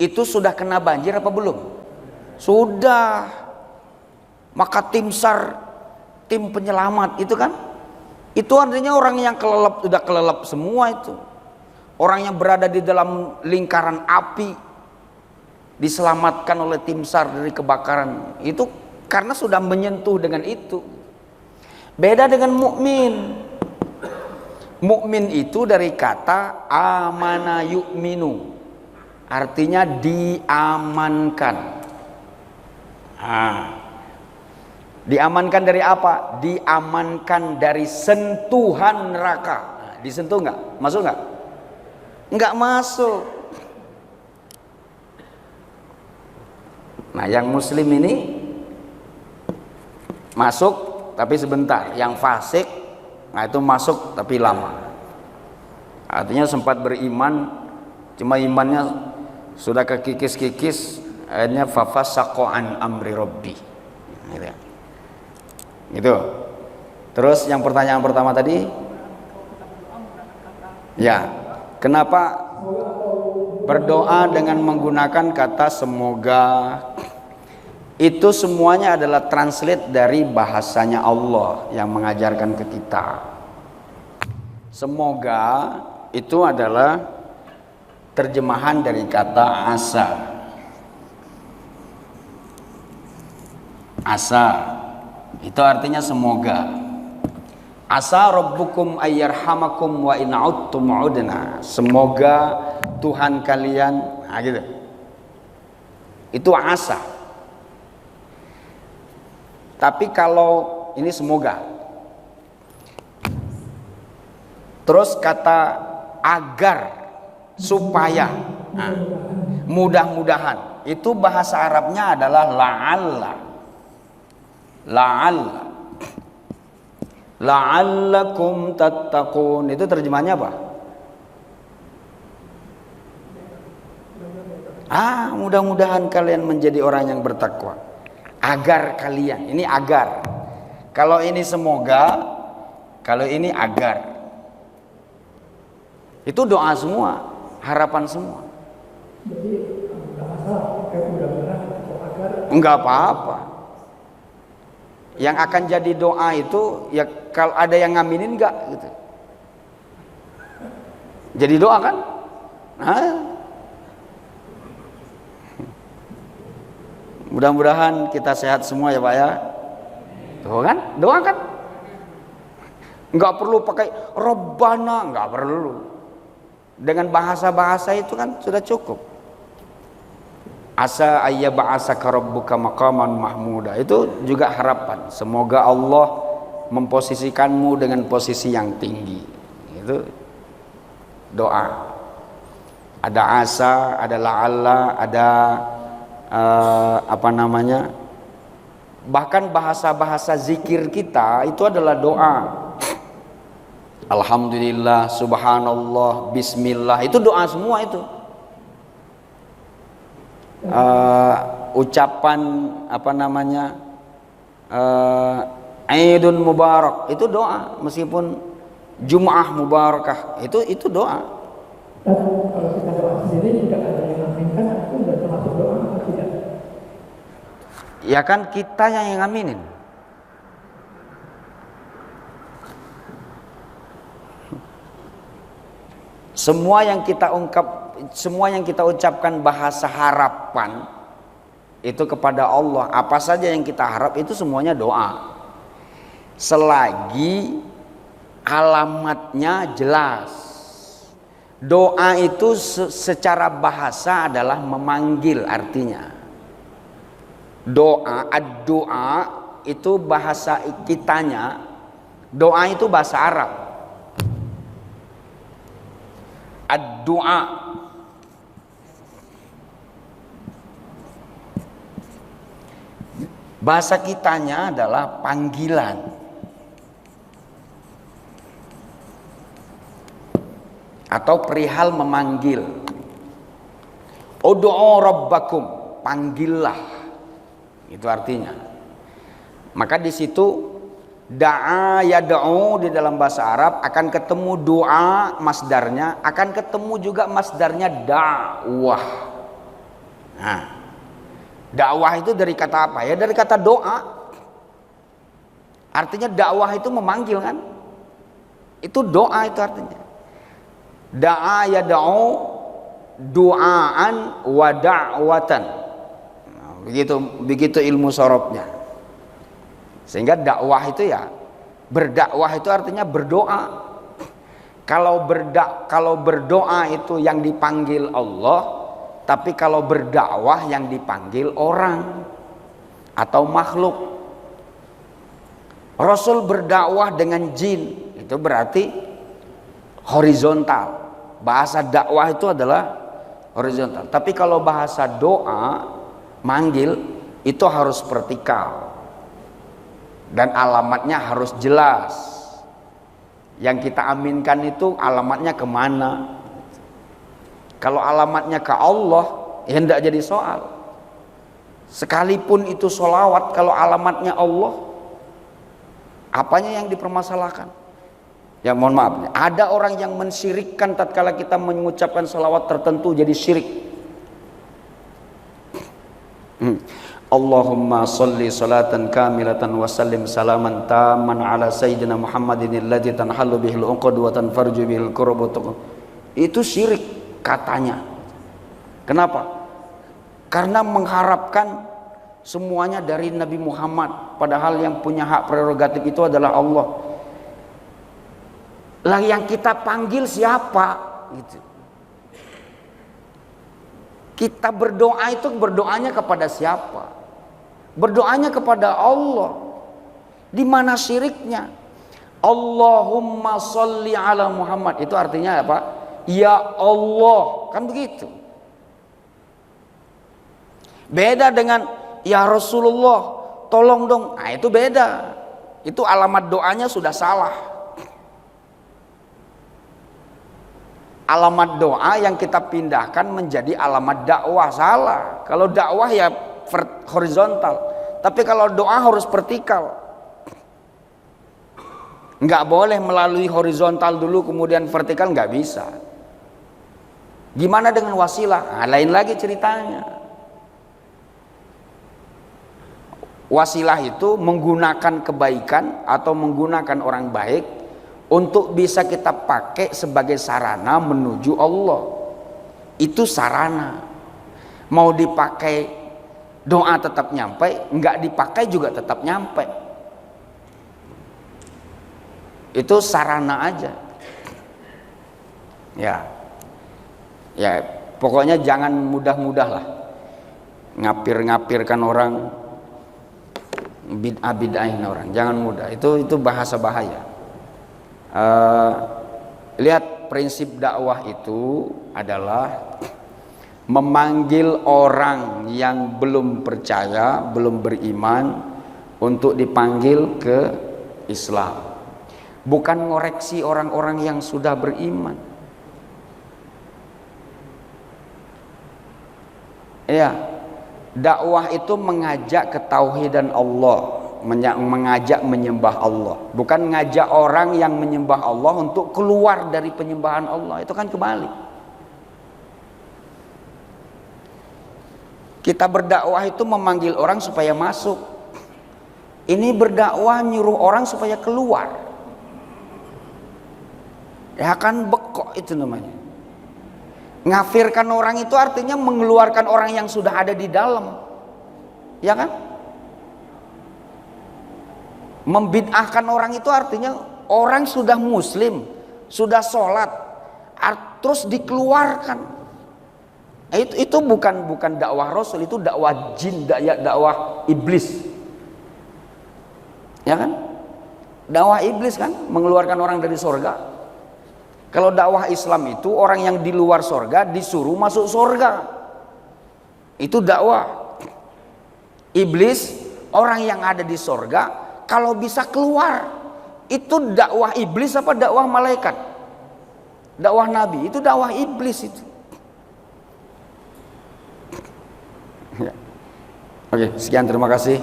itu sudah kena banjir apa belum? Sudah. Maka tim SAR, tim penyelamat itu kan, itu artinya orang yang kelelep, sudah kelelep semua itu. Orang yang berada di dalam lingkaran api, diselamatkan oleh tim SAR dari kebakaran. Itu karena sudah menyentuh dengan itu. Beda dengan mukmin. Mukmin itu dari kata amana yu'minu, artinya diamankan. Diamankan dari apa? Diamankan dari sentuhan neraka. Disentuh nggak? Masuk nggak? Nggak masuk. Nah, yang muslim ini masuk tapi sebentar. Yang fasik, nah itu masuk tapi lama. Artinya sempat beriman, cuma imannya sudah kekikis-kikis, akhirnya fafasaqa an amri rabbi. Gitu. Terus yang pertanyaan pertama tadi, ya, kenapa berdoa dengan menggunakan kata semoga? Itu semuanya adalah translate dari bahasanya Allah yang mengajarkan ke kita. Semoga itu adalah terjemahan dari kata asa. Asa itu artinya semoga. Asa rabbukum ayyarhamakum wa in 'udtum 'udna. Semoga Tuhan kalian, nah gitu. Itu asa. Tapi kalau ini semoga. Terus kata agar, supaya, nah, mudah-mudahan. Itu bahasa Arabnya adalah la'alla. La'alla. La'allakum tattaqun. Itu terjemahnya apa? Mudah-mudahan kalian menjadi orang yang bertakwa. Agar kalian, ini agar. Kalau ini semoga, kalau ini agar. Itu doa semua, harapan semua. Enggak apa-apa. Yang akan jadi doa itu ya kalau ada yang ngaminin enggak gitu. Jadi doa kan? Mudah-mudahan kita sehat semua ya Pak ya. Tuh kan? Doa kan? Enggak perlu pakai Rabbana, enggak perlu. Dengan bahasa-bahasa itu kan sudah cukup. Asa ayyab'asaka rabbuka maqaman mahmuda. Itu juga harapan. Semoga Allah memposisikanmu dengan posisi yang tinggi. Itu doa. Ada asa, ada la'alla, ada bahkan bahasa-bahasa zikir kita itu adalah doa. Alhamdulillah, subhanallah, bismillah, itu doa semua itu. Ucapan Aidun Mubarak itu doa, meskipun Jum'ah Mubarakah itu doa. Dan kalau kita doa sendiri tidak ada yang mengaminkan, itu sudah termasuk doa atau tidak? Ya kan kita yang ngaminin. Semua yang kita semua yang kita ucapkan bahasa harapan itu kepada Allah, apa saja yang kita harap itu semuanya doa. Selagi alamatnya jelas. Doa itu secara bahasa adalah memanggil artinya. Doa, ad-doa itu bahasa kitanya. Doa itu bahasa Arab. Ad-doa. Bahasa kitanya adalah panggilan. Atau perihal memanggil. Ud'u rabbakum, panggillah. Itu artinya. Maka di situ da'a yad'u di dalam bahasa Arab akan ketemu doa masdarnya, akan ketemu juga masdarnya dakwah. Nah, dakwah itu dari kata apa ya? Dari kata doa. Artinya dakwah itu memanggil kan? Itu doa itu artinya. Da'a yad'u du'aan wa da'watan. Nah, begitu ilmu sorobnya. Sehingga dakwah itu ya, berdakwah itu artinya berdoa. Kalau berdoa itu yang dipanggil Allah, tapi kalau berdakwah yang dipanggil orang atau makhluk. Rasul berdakwah dengan jin, itu berarti horizontal. Bahasa dakwah itu adalah horizontal. Tapi kalau bahasa doa, manggil, itu harus vertikal. Dan alamatnya harus jelas. Yang kita aminkan itu alamatnya kemana? Kalau alamatnya ke Allah, ya tidak jadi soal. Sekalipun itu sholawat, kalau alamatnya Allah, apanya yang dipermasalahkan? Ya mohon maaf, ada orang yang mensyirikkan tatkala kita mengucapkan sholawat tertentu jadi syirik. Allahumma salli salatan kamilatan wa sallim salaman taman ala sayyidina Muhammadin alladzi tanhallu bihil uqad wa tanfarju bihil kurub. Itu syirik katanya. Kenapa? Karena mengharapkan semuanya dari Nabi Muhammad, padahal yang punya hak prerogatif itu adalah Allah. Lah yang kita panggil siapa? Gitu. Kita berdoa itu berdoanya kepada siapa? Berdoanya kepada Allah. Di mana syiriknya? Allahumma sholli ala Muhammad. Itu artinya apa? Ya Allah, kan begitu. Beda dengan ya Rasulullah, tolong dong. Nah, itu beda. Itu alamat doanya sudah salah. Alamat doa yang kita pindahkan menjadi alamat dakwah salah. Kalau dakwah ya horizontal, tapi kalau doa harus vertikal. Nggak boleh melalui horizontal dulu kemudian vertikal, nggak bisa. Gimana dengan wasilah? Nah, lain lagi ceritanya. Wasilah itu menggunakan kebaikan atau menggunakan orang baik untuk bisa kita pakai sebagai sarana menuju Allah. Itu sarana. Mau dipakai doa tetap nyampe, nggak dipakai juga tetap nyampe. Itu sarana aja. Ya, pokoknya jangan mudah-mudah lah ngapir-ngapirkan orang, bid'ah-bid'ahin orang. Jangan mudah. Itu bahasa bahaya. Lihat, prinsip dakwah itu adalah memanggil orang yang belum percaya, belum beriman untuk dipanggil ke Islam. Bukan ngoreksi orang-orang yang sudah beriman. Ya, dakwah itu mengajak ketauhidan Allah, mengajak menyembah Allah, bukan ngajak orang yang menyembah Allah untuk keluar dari penyembahan Allah. Itu kan kebalik. Kita berdakwah itu memanggil orang supaya masuk. Ini berdakwah nyuruh orang supaya keluar. Ya kan bekok itu namanya. Ngafirkan orang itu artinya mengeluarkan orang yang sudah ada di dalam. Ya kan? Membid'ahkan orang itu artinya orang sudah muslim, sudah sholat, terus dikeluarkan. Itu bukan dakwah Rasul, itu dakwah jin, dakwah iblis. Ya kan? Dakwah iblis kan mengeluarkan orang dari surga. Kalau dakwah Islam itu orang yang di luar surga disuruh masuk surga. Itu dakwah. Iblis, orang yang ada di surga kalau bisa keluar. Itu dakwah iblis apa dakwah malaikat? Dakwah nabi, itu dakwah iblis itu. Ya. Oke, sekian, terima kasih.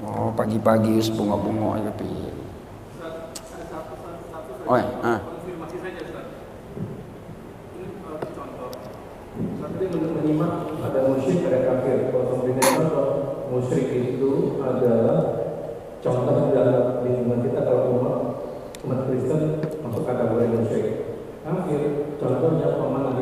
Oh, pagi-pagi bunga-bunga tapi. Oh ya. Konfirmasi saja, Ustaz. Ini contoh. Tadi menyimak ada musyrik, ada kafir. Kalau pembedaan musyrik itu adalah contoh dalam lingkungan kita. Kalau umat Kristen masuk kategori musyrik. Kafir contohnya pemahaman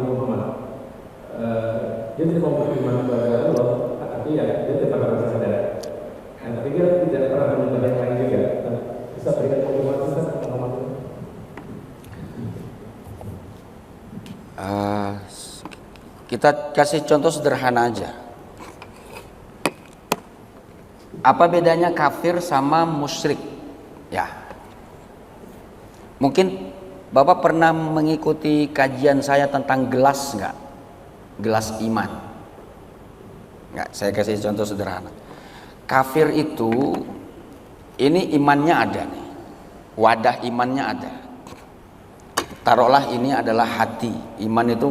Kita kasih contoh sederhana aja. Apa bedanya kafir sama musyrik? Ya, mungkin Bapak pernah mengikuti kajian saya tentang gelas nggak? Gelas iman. Nggak, saya kasih contoh sederhana. Kafir itu, ini imannya ada nih, wadah imannya ada. Taruhlah ini adalah hati. Iman itu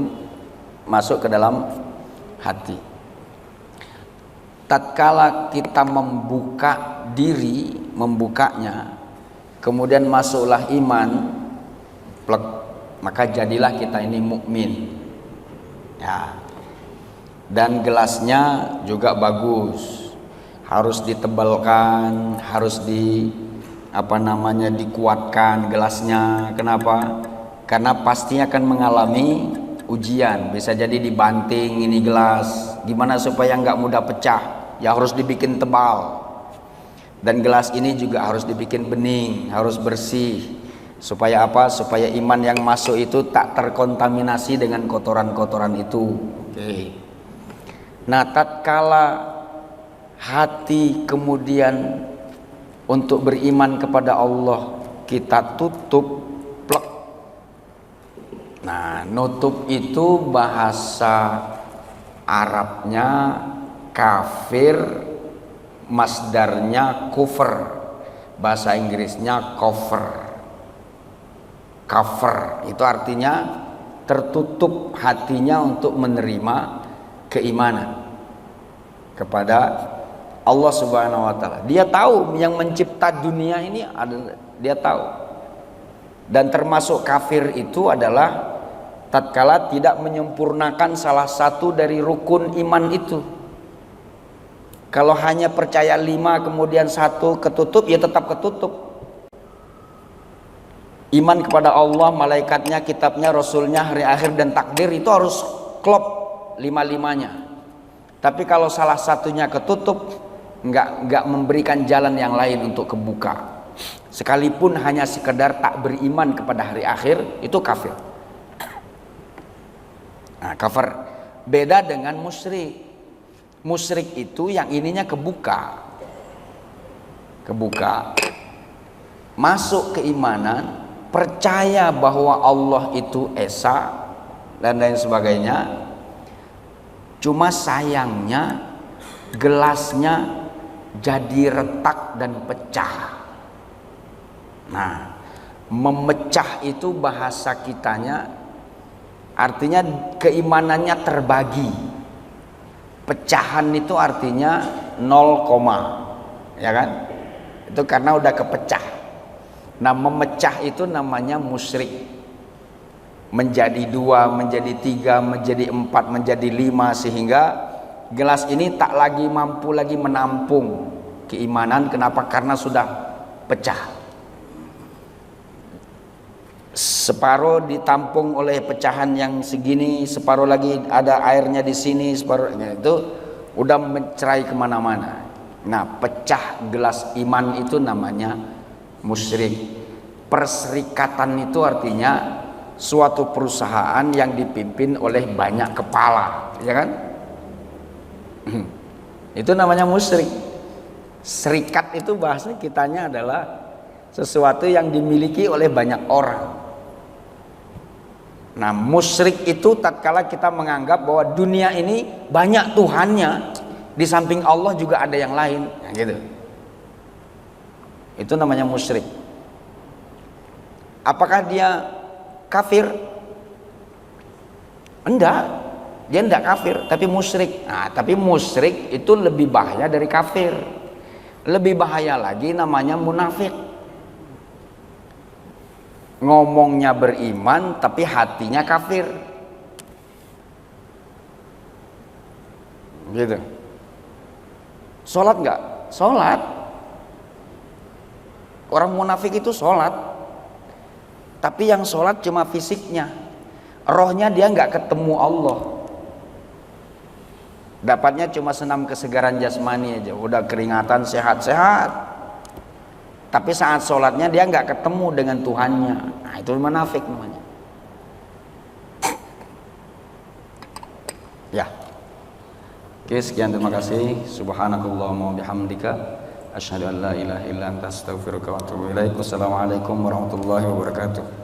masuk ke dalam hati. Tatkala kita membuka diri, membukanya, kemudian masuklah iman, plek, maka jadilah kita ini mukmin. Ya. Dan gelasnya juga bagus, harus ditebalkan, harus dikuatkan gelasnya. Kenapa? Karena pasti akan mengalami ujian. Bisa jadi dibanting ini gelas, gimana supaya nggak mudah pecah, ya harus dibikin tebal. Dan gelas ini juga harus dibikin bening, harus bersih. Supaya apa? Supaya iman yang masuk itu tak terkontaminasi dengan kotoran-kotoran itu. Oke. Nah, tatkala hati kemudian untuk beriman kepada Allah kita tutup, plek. Nah, nutup itu bahasa Arabnya kafir, masdarnya kufur, bahasa Inggrisnya cover. Cover itu artinya tertutup hatinya untuk menerima keimanan kepada Allah Subhanahu wa taala. Dia tahu yang mencipta dunia ini adalah, dia tahu. Dan termasuk kafir itu adalah tatkala tidak menyempurnakan salah satu dari rukun iman itu. Kalau hanya percaya 5 kemudian 1 ketutup, ya tetap ketutup. Iman kepada Allah, malaikatnya, kitabnya, rasulnya, hari akhir dan takdir itu harus klop 5-5-nya. Tapi kalau salah satunya ketutup, nggak memberikan jalan yang lain untuk kebuka. Sekalipun hanya sekedar tak beriman kepada hari akhir, itu kafir. Nah, kafir beda dengan musyrik. Musyrik itu yang ininya kebuka, masuk keimanan, percaya bahwa Allah itu esa dan lain sebagainya. Cuma sayangnya gelasnya jadi retak dan pecah. Nah, memecah itu bahasa kitanya artinya keimanannya terbagi. Pecahan itu artinya 0, ya kan? Itu karena udah kepecah. Nah, memecah itu namanya musyrik. Menjadi 2, menjadi 3, menjadi 4, menjadi 5, sehingga gelas ini tak lagi mampu lagi menampung keimanan. Kenapa? Karena sudah pecah. Separuh ditampung oleh pecahan yang segini, separuh lagi ada airnya di sini, separuhnya itu udah mencerai kemana-mana. Nah, pecah gelas iman itu namanya musyrik. Perserikatan itu artinya suatu perusahaan yang dipimpin oleh banyak kepala, ya kan? Itu namanya musyrik. Serikat itu bahasa kitanya adalah sesuatu yang dimiliki oleh banyak orang. Nah, musyrik itu tatkala kita menganggap bahwa dunia ini banyak Tuhannya, di samping Allah juga ada yang lain, nah, gitu. Itu namanya musyrik. Apakah dia kafir? Enggak, dia enggak kafir, tapi musyrik. Nah, tapi musyrik itu lebih bahaya dari kafir. Lebih bahaya lagi namanya munafik. Ngomongnya beriman tapi hatinya kafir, gitu. Sholat nggak? Sholat. Orang munafik itu sholat, tapi yang sholat cuma fisiknya, rohnya dia nggak ketemu Allah. Dapatnya cuma senam kesegaran jasmani aja, udah keringatan sehat-sehat. Tapi saat sholatnya dia nggak ketemu dengan Tuhannya. Nah, itu munafik namanya. Ya. Oke, sekian, terima kasih. Subhanakallahumma wa bihamdika asyhadu an la ilaha illa anta astaghfiruka wa atubu ilaik. Wassalamualaikum warahmatullahi wabarakatuh.